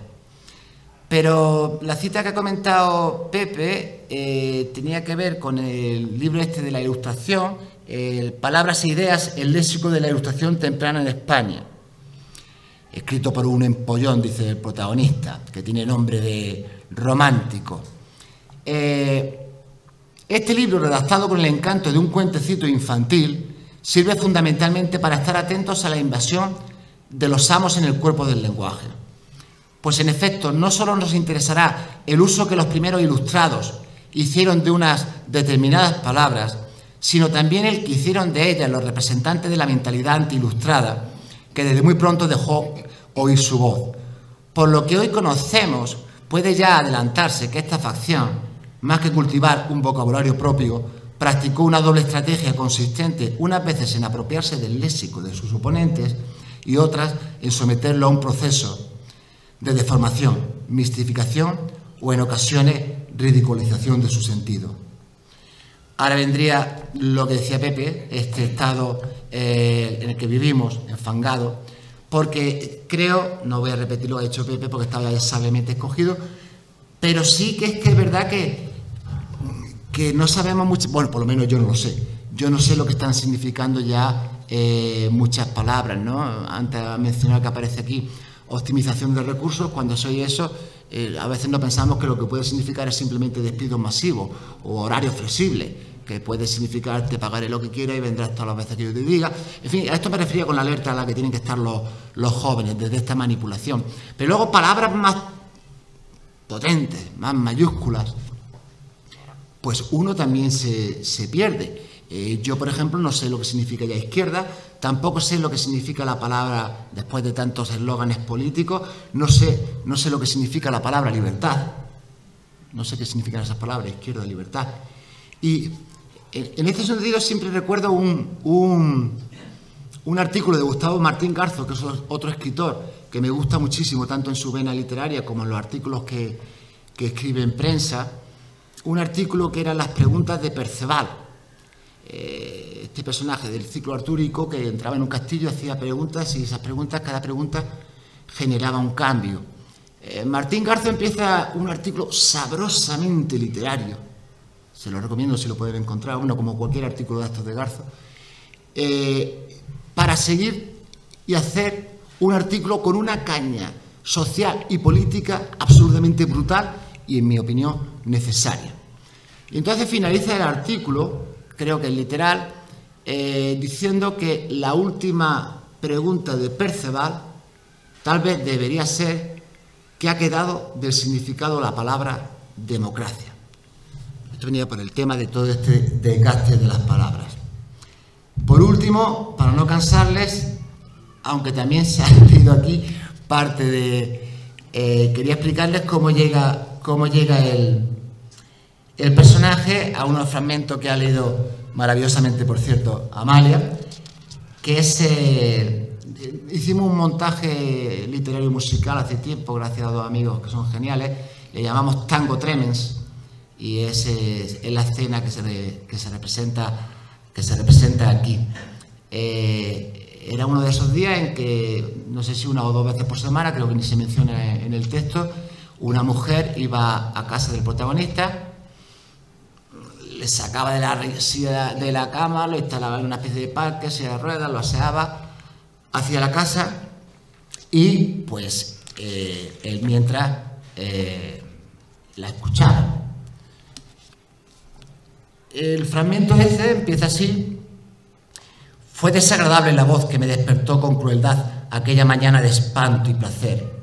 Pero la cita que ha comentado Pepe tenía que ver con el libro este de la Ilustración, Palabras e ideas, el léxico de la Ilustración temprana en España, escrito por un empollón, dice el protagonista, que tiene nombre de romántico. Este libro, redactado con el encanto de un cuentecito infantil, sirve fundamentalmente para estar atentos a la invasión de los amos en el cuerpo del lenguaje. Pues en efecto, no solo nos interesará el uso que los primeros ilustrados hicieron de unas determinadas palabras, sino también el que hicieron de ellas los representantes de la mentalidad antiilustrada, que desde muy pronto dejó oír su voz. Por lo que hoy conocemos, puede ya adelantarse que esta facción, más que cultivar un vocabulario propio, practicó una doble estrategia consistente unas veces en apropiarse del léxico de sus oponentes y otras en someterlo a un proceso de deformación, mistificación o en ocasiones ridiculización de su sentido. Ahora vendría lo que decía Pepe, este estado en el que vivimos, enfangado, porque creo, no voy a repetir lo que ha dicho Pepe porque estaba ya sabiamente escogido, pero sí que es verdad que no sabemos mucho, bueno, por lo menos yo no lo sé. Yo no sé lo que están significando ya muchas palabras, ¿no? Antes ha mencionado que aparece aquí optimización de recursos. Cuando soy eso, a veces no pensamos que lo que puede significar es simplemente despido masivo o horario flexible, que puede significar te pagaré lo que quiera y vendrás todas las veces que yo te diga. En fin, a esto me refería con la alerta a la que tienen que estar los jóvenes desde esta manipulación. Pero luego palabras más potentes, más mayúsculas, pues uno también se pierde. Yo, por ejemplo, no sé lo que significa ya izquierda, tampoco sé lo que significa la palabra, después de tantos eslóganes políticos, no sé lo que significa la palabra libertad. No sé qué significan esas palabras, izquierda, libertad. Y en este sentido siempre recuerdo un artículo de Gustavo Martín Garzo, que es otro escritor que me gusta muchísimo, tanto en su vena literaria como en los artículos que escribe en prensa. Un artículo que eran las preguntas de Perceval, este personaje del ciclo artúrico que entraba en un castillo, hacía preguntas y esas preguntas, cada pregunta generaba un cambio. Martín Garzo empieza un artículo sabrosamente literario, se lo recomiendo si lo pueden encontrar, uno como cualquier artículo de estos de Garzo, para seguir y hacer un artículo con una caña social y política absolutamente brutal y, en mi opinión, necesaria. Y entonces finaliza el artículo, creo que es literal, diciendo que la última pregunta de Perceval tal vez debería ser ¿qué ha quedado del significado de la palabra democracia? Esto venía por el tema de todo este desgaste de las palabras. Por último, para no cansarles, aunque también se ha leído aquí parte de... quería explicarles cómo llega el personaje a unos fragmentos que ha leído maravillosamente, por cierto, Amalia, que es... hicimos un montaje literario y musical hace tiempo, gracias a dos amigos que son geniales, le llamamos Tango Tremens, y es la escena que se representa aquí. Era uno de esos días en que, no sé si una o dos veces por semana, creo que ni se menciona en el texto, una mujer iba a casa del protagonista, le sacaba de la cama, lo instalaba en una especie de parque, silla de ruedas, lo aseaba hacia la casa y, pues, él mientras la escuchaba. El fragmento ese empieza así: Fue desagradable la voz que me despertó con crueldad aquella mañana de espanto y placer.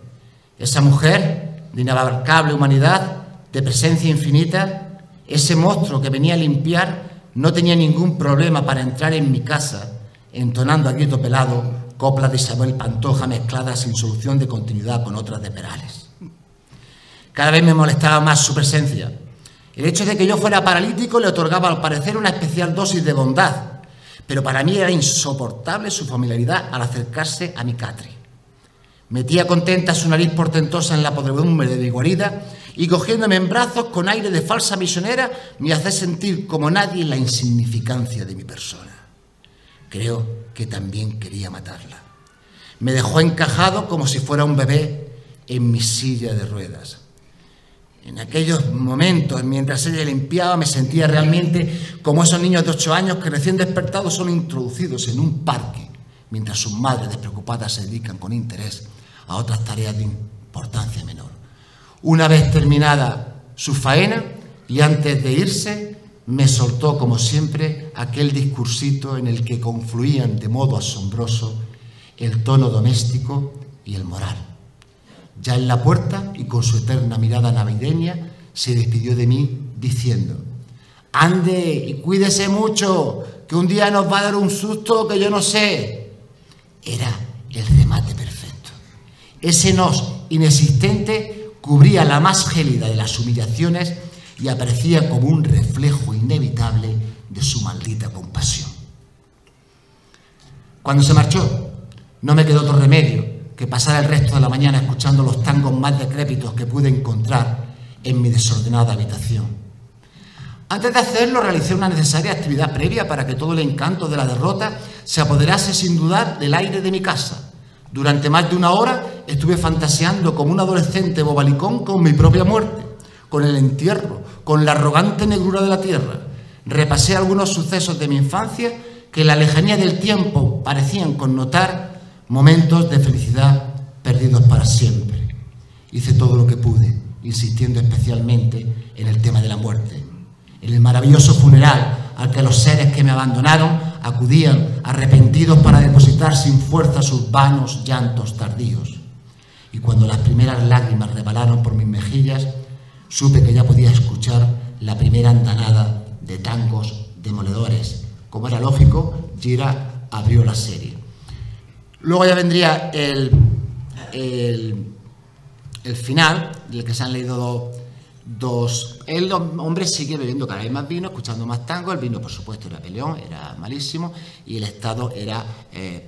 Esa mujer de inabarcable humanidad, de presencia infinita, ese monstruo que venía a limpiar, no tenía ningún problema para entrar en mi casa, entonando a grito pelado coplas de Isabel Pantoja mezcladas sin solución de continuidad con otras de Perales. Cada vez me molestaba más su presencia. El hecho de que yo fuera paralítico le otorgaba al parecer una especial dosis de bondad, pero para mí era insoportable su familiaridad al acercarse a mi catre. Metía contenta su nariz portentosa en la podredumbre de mi guarida y, cogiéndome en brazos con aire de falsa misionera, me hacía sentir como nadie la insignificancia de mi persona. Creo que también quería matarla. Me dejó encajado como si fuera un bebé en mi silla de ruedas. En aquellos momentos, mientras ella limpiaba, me sentía realmente como esos niños de 8 años que recién despertados son introducidos en un parque, mientras sus madres despreocupadas se dedican con interés a otras tareas de importancia menor. Una vez terminada su faena y antes de irse, me soltó, como siempre, aquel discursito en el que confluían de modo asombroso el tono doméstico y el moral. Ya en la puerta, y con su eterna mirada navideña, se despidió de mí diciendo: «Ande y cuídese mucho, que un día nos va a dar un susto que yo no sé». Era el remate perfecto. Ese nos inexistente cubría la más gélida de las humillaciones y aparecía como un reflejo inevitable de su maldita compasión. Cuando se marchó, no me quedó otro remedio que pasar el resto de la mañana escuchando los tangos más decrépitos que pude encontrar en mi desordenada habitación. Antes de hacerlo, realicé una necesaria actividad previa para que todo el encanto de la derrota se apoderase sin dudar del aire de mi casa. Durante más de una hora estuve fantaseando como un adolescente bobalicón con mi propia muerte, con el entierro, con la arrogante negrura de la tierra. Repasé algunos sucesos de mi infancia que en la lejanía del tiempo parecían connotar momentos de felicidad perdidos para siempre. Hice todo lo que pude, insistiendo especialmente en el tema de la muerte, en el maravilloso funeral al que los seres que me abandonaron acudían arrepentidos para depositar sin fuerza sus vanos llantos tardíos. Y cuando las primeras lágrimas resbalaron por mis mejillas, supe que ya podía escuchar la primera andanada de tangos demoledores. Como era lógico, Gira abrió la serie. Luego ya vendría el final, del que se han leído dos. El hombre sigue bebiendo cada vez más vino, escuchando más tango. El vino, por supuesto, era peleón, era malísimo, y el estado era,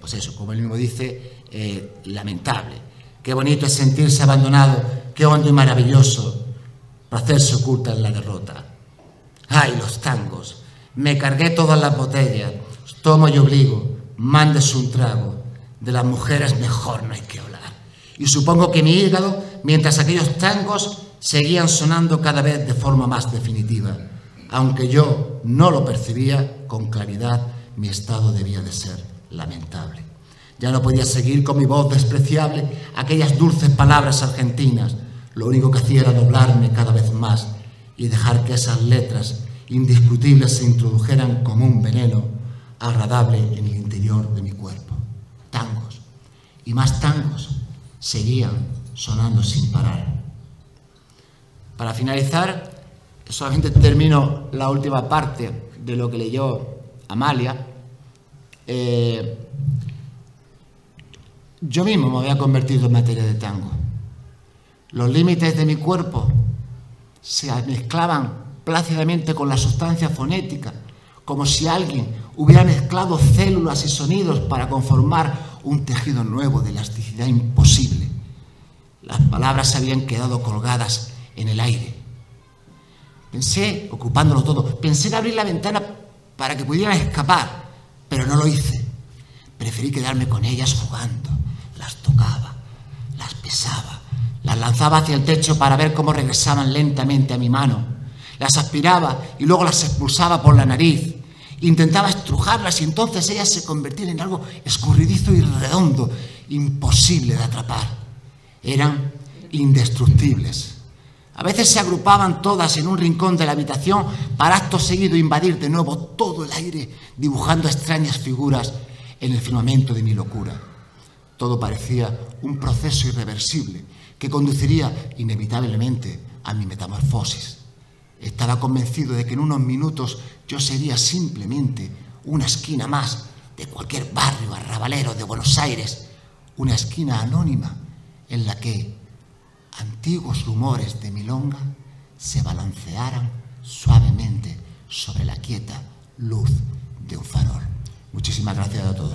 pues eso, como él mismo dice, lamentable. Qué bonito es sentirse abandonado, qué hondo y maravilloso hacerse oculta en la derrota. ¡Ay, los tangos! Me cargué todas las botellas, os tomo y obligo, mándese un trago. De las mujeres mejor no hay que hablar. Y supongo que mi hígado, mientras aquellos tangos seguían sonando cada vez de forma más definitiva, aunque yo no lo percibía con claridad, mi estado debía de ser lamentable. Ya no podía seguir con mi voz despreciable aquellas dulces palabras argentinas. Lo único que hacía era doblarme cada vez más y dejar que esas letras indiscutibles se introdujeran como un veneno agradable en el interior de mi cuerpo. Tangos y más tangos seguían sonando sin parar. Para finalizar, solamente termino la última parte de lo que leyó Amalia. Yo mismo me había convertido en materia de tango. Los límites de mi cuerpo se mezclaban plácidamente con la sustancia fonética, como si alguien hubiera mezclado células y sonidos para conformar un tejido nuevo de elasticidad imposible. Las palabras se habían quedado colgadas en el aire. Pensé, ocupándolo todo, pensé en abrir la ventana para que pudieran escapar, pero no lo hice. Preferí quedarme con ellas jugando. Las tocaba, las besaba, las lanzaba hacia el techo para ver cómo regresaban lentamente a mi mano. Las aspiraba y luego las expulsaba por la nariz. Intentaba estrujarlas y entonces ellas se convertían en algo escurridizo y redondo, imposible de atrapar. Eran indestructibles. A veces se agrupaban todas en un rincón de la habitación para acto seguido invadir de nuevo todo el aire, dibujando extrañas figuras en el firmamento de mi locura. Todo parecía un proceso irreversible que conduciría inevitablemente a mi metamorfosis. Estaba convencido de que en unos minutos yo sería simplemente una esquina más de cualquier barrio arrabalero de Buenos Aires, una esquina anónima en la que antiguos rumores de milonga se balancearan suavemente sobre la quieta luz de un farol. Muchísimas gracias a todos.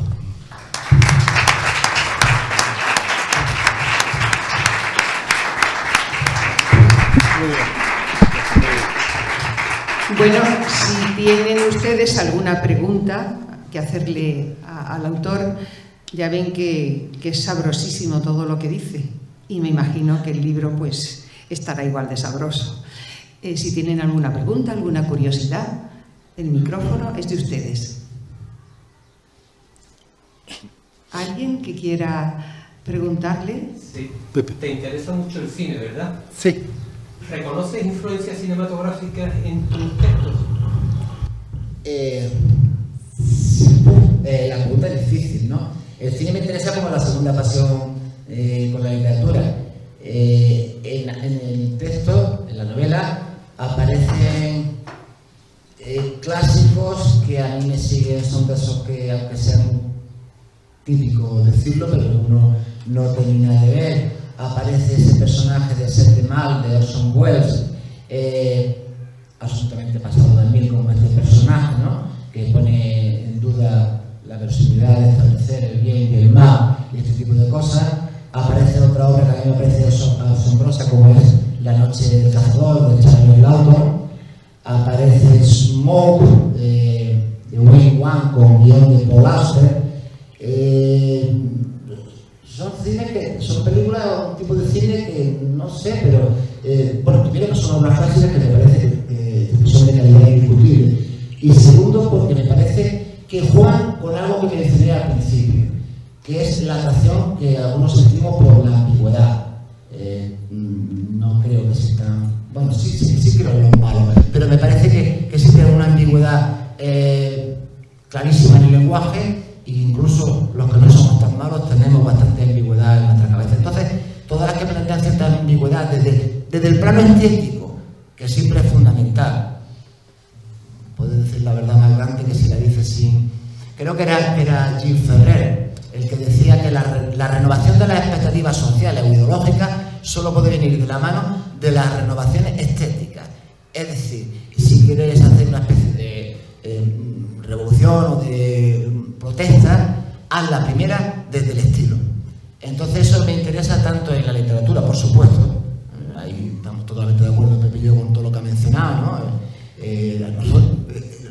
Bueno, si tienen ustedes alguna pregunta que hacerle al autor, ya ven que es sabrosísimo todo lo que dice, y me imagino que el libro pues estará igual de sabroso. Si tienen alguna pregunta, alguna curiosidad, el micrófono es de ustedes. ¿Alguien que quiera preguntarle? Sí. Pepe. Te interesa mucho el cine, ¿verdad? Sí. ¿Reconoces influencias cinematográficas en tus textos? La pregunta es difícil, ¿no? El cine me interesa como la segunda pasión con la literatura. En el texto, en la novela, aparecen clásicos que a mí me siguen, son de esos que, aunque sean típicos decirlo, pero uno no termina de ver. Aparece ese personaje de Set de Mal, de Orson Welles, absolutamente pasado de mil como este personaje, ¿no? Que pone en duda la verosimilidad de establecer el bien y el mal y este tipo de cosas. Aparece otra obra que a mí me parece asombrosa, como es La noche del cazador, de Charles Lawton. Aparece Smoke, de Wayne Wang, con guión de Paul Auster. Son películas o un tipo de cine que no sé, pero bueno, primero que son obras clásicas que me parece que son de calidad indiscutible, y segundo porque me parece que juegan con algo que mencioné al principio, que es la atracción que algunos sentimos por la ambigüedad. No creo que sea tan... Bueno, sí creo en lo malo, pero me parece que existe una ambigüedad clarísima en el lenguaje. E incluso los que no somos tan malos tenemos bastante ambigüedad en nuestra cabeza. Entonces, todas las que plantean cierta ambigüedad desde el plano estético, que siempre es fundamental, puedes decir la verdad más grande que si la dices sin... Creo que era Gilles Ferrer el que decía que la renovación de las expectativas sociales o ideológicas solo puede venir de la mano de las renovaciones estéticas. Es decir, si quieres hacer una especie de revolución o de protesta, haz la primera desde el estilo. Entonces eso me interesa tanto en la literatura, por supuesto. Ahí estamos totalmente de acuerdo, Pepe y yo, con todo lo que ha mencionado, ¿no?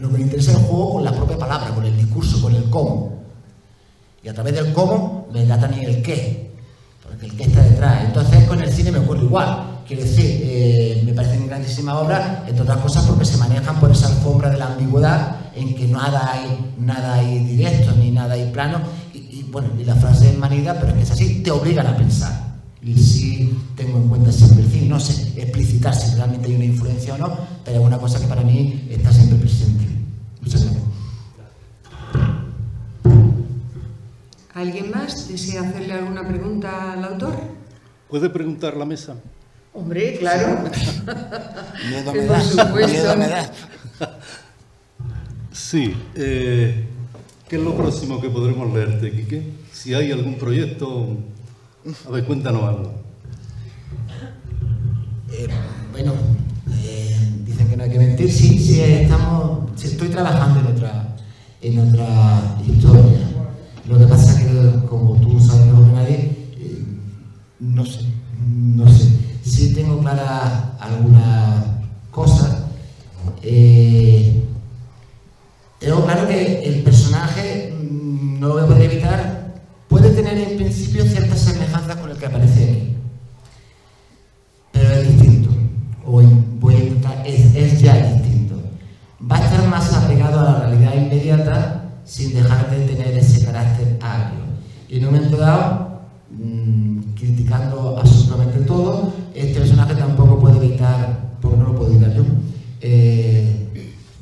Lo que me interesa es el juego con la propia palabra, con el discurso, con el cómo. Y a través del cómo me da también el qué, porque el qué está detrás. Entonces con el cine me ocurre igual. Quiero decir, me parecen grandísimas obras, entre otras cosas porque se manejan por esa alfombra de la ambigüedad, en que nada hay directo ni nada hay plano, y bueno, y la frase es manida, pero es que es así, te obligan a pensar. Y sí tengo en cuenta siempre el cine, no sé explicitar si realmente hay una influencia o no, pero es una cosa que para mí está siempre presente. Muchas gracias. ¿Alguien más desea hacerle alguna pregunta al autor? ¿Puede preguntar la mesa? Hombre, claro. Miedo me Por da, supuesto. miedo me da. Sí. ¿Qué es lo próximo que podremos leerte, Quique? Si hay algún proyecto, a ver, cuéntanos algo. Bueno, dicen que no hay que mentir. Sí, estoy trabajando en otra historia. Lo que pasa es que, como tú sabes mejor que nadie, no sé. Sí tengo claras algunas cosas. Tengo claro que el personaje, no lo voy a poder evitar, puede tener en principio ciertas semejanzas con el que aparece aquí. Pero es distinto. Voy a intentar, es ya distinto. Va a estar más apegado a la realidad inmediata sin dejar de tener ese carácter agrio. Y en un momento dado, criticando absolutamente todo, este personaje tampoco puede evitar, porque no lo puedo evitar yo.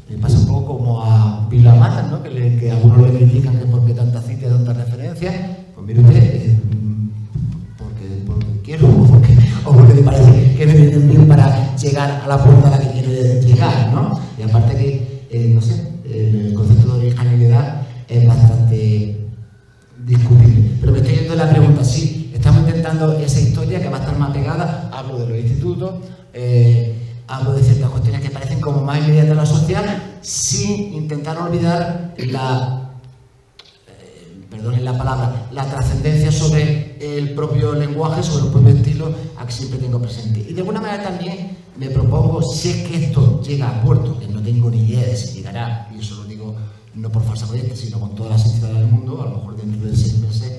Me pasa un poco como a Pila Mata, ¿no? Que algunos le critican que porque tanta cita trascendencia, pues mire usted, porque quiero o porque me parece que me vienen bien para llegar a la puerta a la que quiero llegar, ¿no? Y aparte que, no sé, el concepto de originalidad es bastante discutible. Pero me estoy yendo de la pregunta, sí, estamos intentando esa historia que va a estar más pegada, hablo de los institutos, hablo de ciertas cuestiones que parecen como más inmediatas a la social, sin intentar olvidar perdonen la palabra, la trascendencia sobre el propio lenguaje, sobre el propio estilo, a que siempre tengo presente. Y de alguna manera también me propongo, si es que esto llega a puerto, que no tengo ni idea de si llegará, y eso lo digo no por falsa modestia, sino con toda la sinceridad del mundo, a lo mejor dentro de 6 meses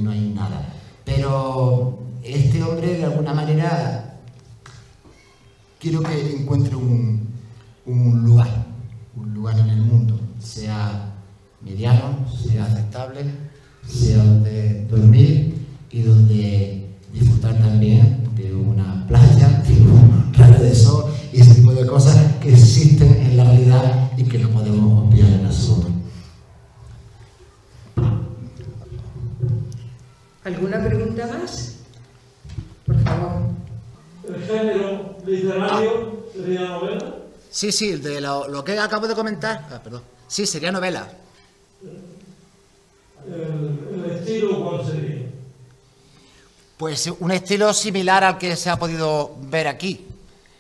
no hay nada. Pero este hombre, de alguna manera, quiero que encuentre un lugar en el mundo, sea mediano, sea aceptable, sea donde dormir y donde disfrutar también de una playa, de un rayo de sol y ese tipo de cosas que existen en la realidad y que no podemos obviar en absoluto. ¿Alguna pregunta más? Por favor. ¿El género literario sería novela? Sí, de lo que acabo de comentar. Perdón. Sí, sería novela. ¿El estilo cuál sería? Pues un estilo similar al que se ha podido ver aquí.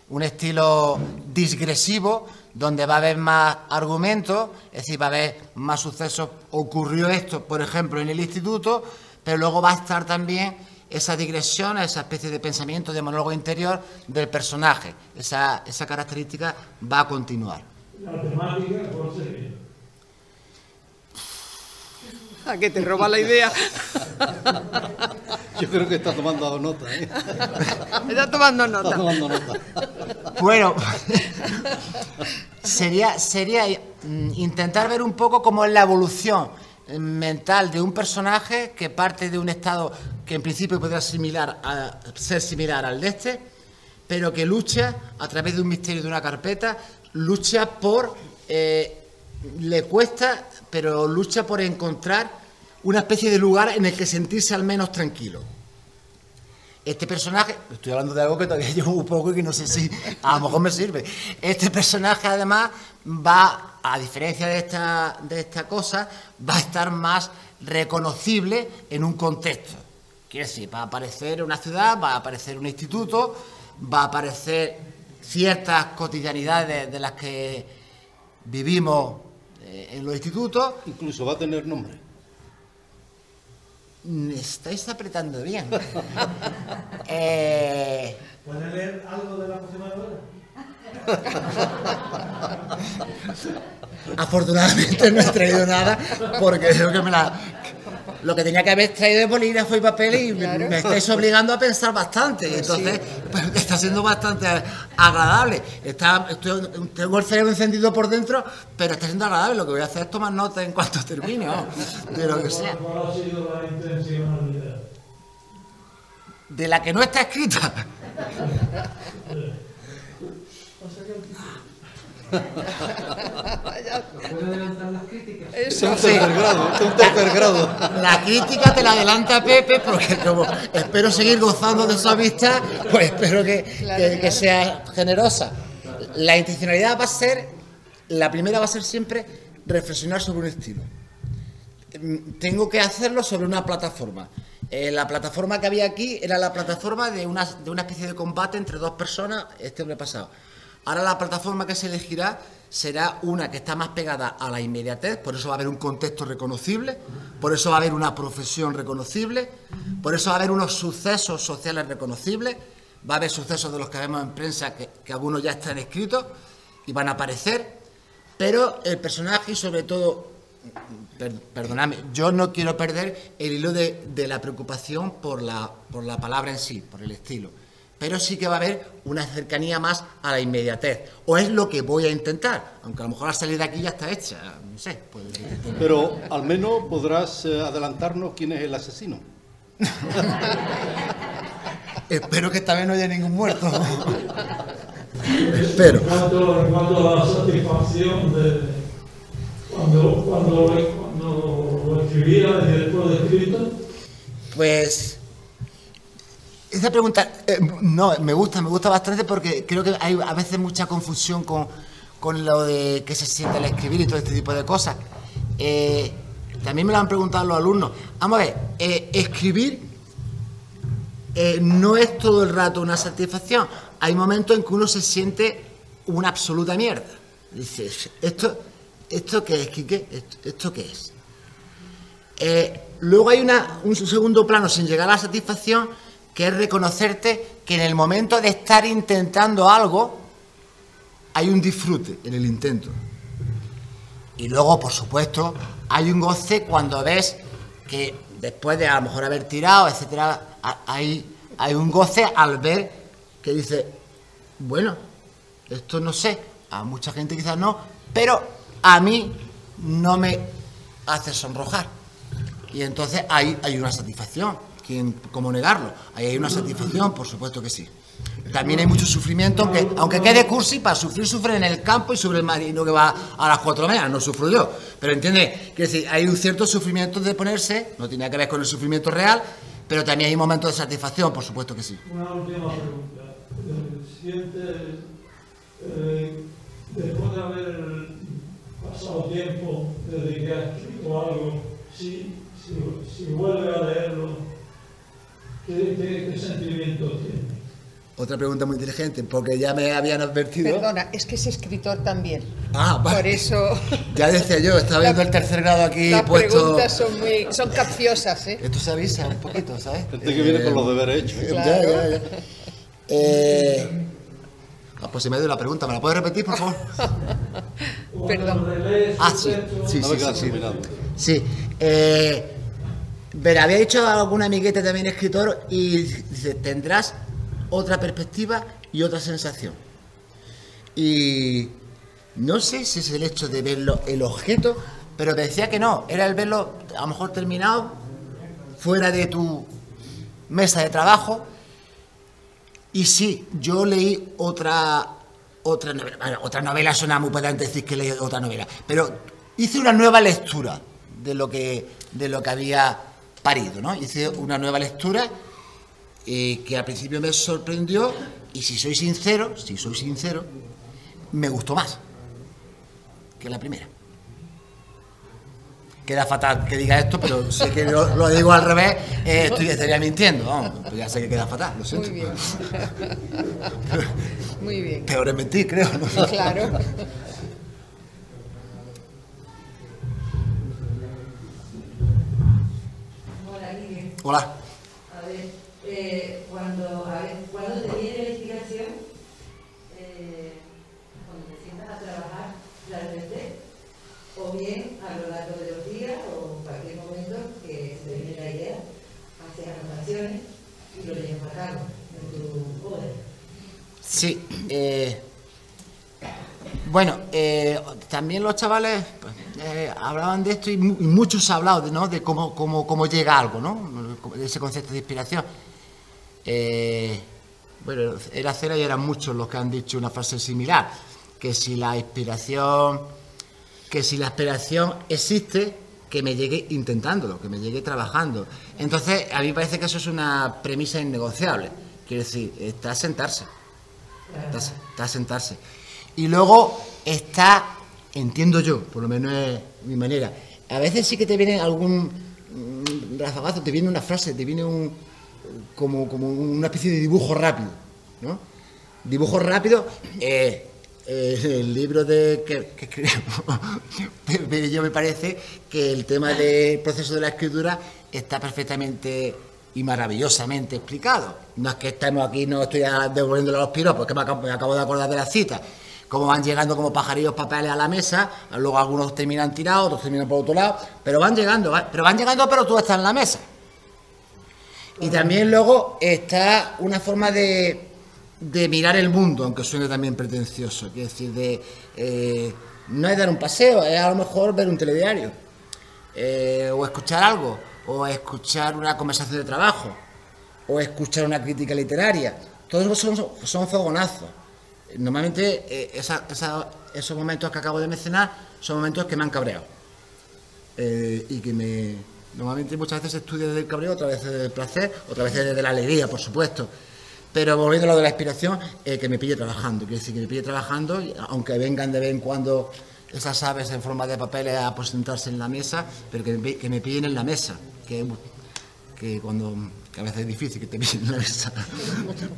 Un estilo digresivo, donde va a haber más argumentos, es decir, va a haber más sucesos. Ocurrió esto, por ejemplo, en el instituto, pero luego va a estar también esa digresión, esa especie de pensamiento, de monólogo interior del personaje. Esa característica va a continuar. ¿La temática cuál sería? ¿A que te roba la idea? Yo creo que está tomando nota, ¿eh? Está tomando nota. Está tomando nota. Bueno, sería intentar ver un poco cómo es la evolución mental de un personaje que parte de un estado que en principio podría ser similar al de este, pero que lucha a través de un misterio de una carpeta, lucha por... le cuesta, pero lucha por encontrar una especie de lugar en el que sentirse al menos tranquilo. Este personaje, estoy hablando de algo que todavía llevo un poco y que no sé si a lo mejor me sirve. Este personaje además va, a diferencia de esta cosa, va a estar más reconocible en un contexto. Quiere decir, va a aparecer una ciudad, va a aparecer un instituto, va a aparecer ciertas cotidianidades de las que vivimos en los institutos. Incluso va a tener nombre. Me estáis apretando bien. ¿Puedes leer algo de la próxima novela? Afortunadamente no he traído nada, porque creo que lo que tenía que haber traído de bolígrafo y papel y claro, me estáis obligando a pensar bastante. Entonces, pues, está siendo bastante agradable. Tengo el cerebro encendido por dentro, pero está siendo agradable. Lo que voy a hacer es tomar nota en cuanto termine, ¿no? De lo que sea. ¿Cuál ha sido la intencionalidad? De la que no está escrita. ¿Puede adelantar las críticas? Es un tercer grado. La crítica te la adelanta Pepe, porque como espero seguir gozando de su amistad, pues espero que sea generosa. La intencionalidad la primera va a ser siempre reflexionar sobre un estilo. Tengo que hacerlo sobre una plataforma. La plataforma que había aquí era la plataforma de una especie de combate entre dos personas este hombre pasado. Ahora la plataforma que se elegirá será una que está más pegada a la inmediatez, por eso va a haber un contexto reconocible, por eso va a haber una profesión reconocible, por eso va a haber unos sucesos sociales reconocibles, va a haber sucesos de los que vemos en prensa que algunos ya están escritos y van a aparecer, pero el personaje y sobre todo, perdonadme, yo no quiero perder el hilo de la preocupación por la palabra en sí, por el estilo. Pero sí que va a haber una cercanía más a la inmediatez. O es lo que voy a intentar, aunque a lo mejor la salida de aquí ya está hecha, no sé. Pero al menos podrás adelantarnos quién es el asesino. Espero que esta vez no haya ningún muerto. Espero. En cuanto a la satisfacción de cuando lo escribiste, escribir a veces después de escrito? Pues esa pregunta no, me gusta bastante porque creo que hay a veces mucha confusión con lo de que se siente al escribir y todo este tipo de cosas. También me lo han preguntado los alumnos. Vamos a ver, escribir no es todo el rato una satisfacción. Hay momentos en que uno se siente una absoluta mierda. Dices, ¿esto qué es, Quique? ¿Esto qué es? Luego hay un segundo plano sin llegar a la satisfacción, que es reconocerte que en el momento de estar intentando algo hay un disfrute en el intento. Y luego, por supuesto, hay un goce cuando ves que después de a lo mejor haber tirado, etcétera, hay un goce al ver que dice, bueno, esto no sé, a mucha gente quizás no, pero a mí no me hace sonrojar. Y entonces hay una satisfacción. ¿Cómo negarlo? Ahí hay una satisfacción, por supuesto que sí. También hay mucho sufrimiento, aunque quede cursi, para sufre en el campo y sobre el marino que va a las 4 de la mañana, no sufro yo. Pero entiende, que decir, hay un cierto sufrimiento de ponerse, no tiene que ver con el sufrimiento real, pero también hay momentos de satisfacción, por supuesto que sí. Una última pregunta. ¿Sientes, después de haber pasado tiempo desde que has escrito algo, si vuelve a leerlo, ¿qué sentimiento tiene? Otra pregunta muy inteligente, porque ya me habían advertido. Perdona, es que es escritor también. Ah, vale. Por eso. Ya decía yo, estaba viendo el tercer grado aquí Las puesto. preguntas son capciosas, ¿eh? Esto se avisa un poquito, ¿sabes? Gente que viene con los deberes hechos. Claro. Pues se me dio la pregunta, ¿me la puedes repetir, por favor? Perdón. Sí. Ver, había dicho a algún amiguete también escritor y dice, tendrás otra perspectiva y otra sensación. Y no sé si es el hecho de verlo el objeto, pero me decía que no, era el verlo a lo mejor terminado, fuera de tu mesa de trabajo. Y sí, yo leí otra novela. Bueno, otra novela suena muy pedante decir que leí otra novela, pero hice una nueva lectura de lo que había parido, ¿no? Hice una nueva lectura que al principio me sorprendió y si soy sincero, me gustó más que la primera. Queda fatal que diga esto, pero sé que lo digo al revés, estaría mintiendo, vamos, pues ya sé que queda fatal, lo siento. Muy bien. Muy bien. Peor es mentir, creo, ¿no? Claro. Hola. A ver, cuando te viene la inspiración, cuando te sientas a trabajar, ¿la repetes? O bien a lo largo de los días o en cualquier momento que te viene la idea, haces anotaciones y lo llevas a cabo en tu obra. Sí. Bueno, también los chavales hablaban de esto y muchos han hablado ¿no? de cómo llega algo, ¿no? De ese concepto de inspiración. Bueno, era Cera y eran muchos los que han dicho una frase similar, que si la inspiración existe, que me llegue intentándolo, que me llegue trabajando. Entonces, a mí me parece que eso es una premisa innegociable. Quiero decir, está a sentarse. Está a sentarse. Y luego está, entiendo yo, por lo menos es mi manera, a veces sí que te viene algún rafagazo, te viene una frase, te viene como una especie de dibujo rápido, ¿no? Dibujo rápido, el libro que escribimos, yo me parece que el tema del proceso de la escritura está perfectamente y maravillosamente explicado. No es que estemos aquí, no estoy devolviéndole a los piropos, que me acabo de acordar de la cita. Cómo van llegando como pajarillos papeles a la mesa, luego algunos terminan tirados, otros terminan por otro lado, pero van llegando, pero tú estás en la mesa. Y también luego está una forma de mirar el mundo, aunque suene también pretencioso, es decir, no es dar un paseo, es a lo mejor ver un telediario, o escuchar algo, o escuchar una conversación de trabajo, o escuchar una crítica literaria. Todos esos son fogonazos. Normalmente esos momentos que acabo de mencionar son momentos que me han cabreado y que Normalmente muchas veces se estudia desde el cabreo, otras veces desde el placer, otras veces desde la alegría, por supuesto. Pero volviendo a lo de la inspiración, que me pille trabajando. Quiero decir, que me pille trabajando, aunque vengan de vez en cuando esas aves en forma de papeles a sentarse en la mesa, pero que me pillen en la mesa. Que a veces es difícil que te pillen en la mesa,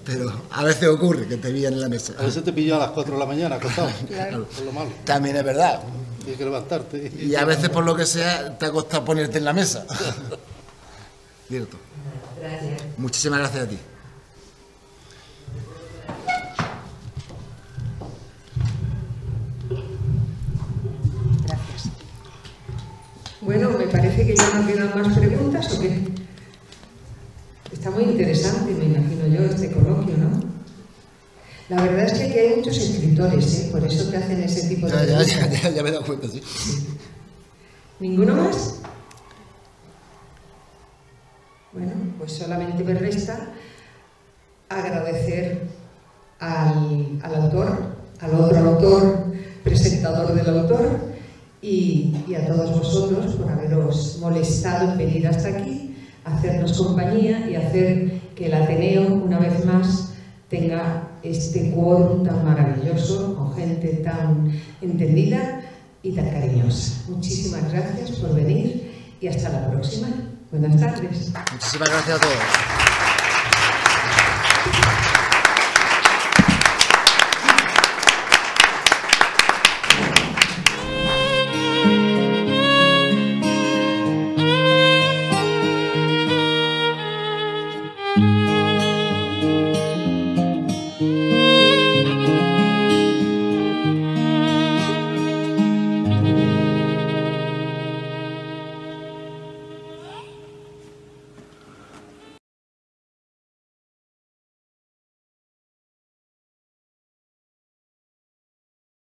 pero a veces ocurre que te pillen en la mesa. A veces te pillan a las 4 de la mañana acostado, claro. Por lo malo. También es verdad. Tienes que levantarte. Y a veces, por lo que sea, te ha costado ponerte en la mesa. Cierto. Gracias. Muchísimas gracias a ti. Gracias. Bueno, me parece que ya no quedan más preguntas, ¿o qué? Está muy interesante, me imagino yo, este coloquio, ¿no? La verdad es que aquí hay muchos escritores, ¿eh? Por eso te hacen ese tipo de preguntas. Ya me he dado cuenta, sí. ¿Ninguno más? Bueno, pues solamente me resta agradecer al autor, al otro autor, presentador del autor, y a todos vosotros por haberos molestado en venir hasta aquí, hacernos compañía y hacer que el Ateneo, una vez más, tenga este quórum tan maravilloso, con gente tan entendida y tan cariñosa. Muchísimas gracias por venir y hasta la próxima. Buenas tardes. Muchísimas gracias a todos.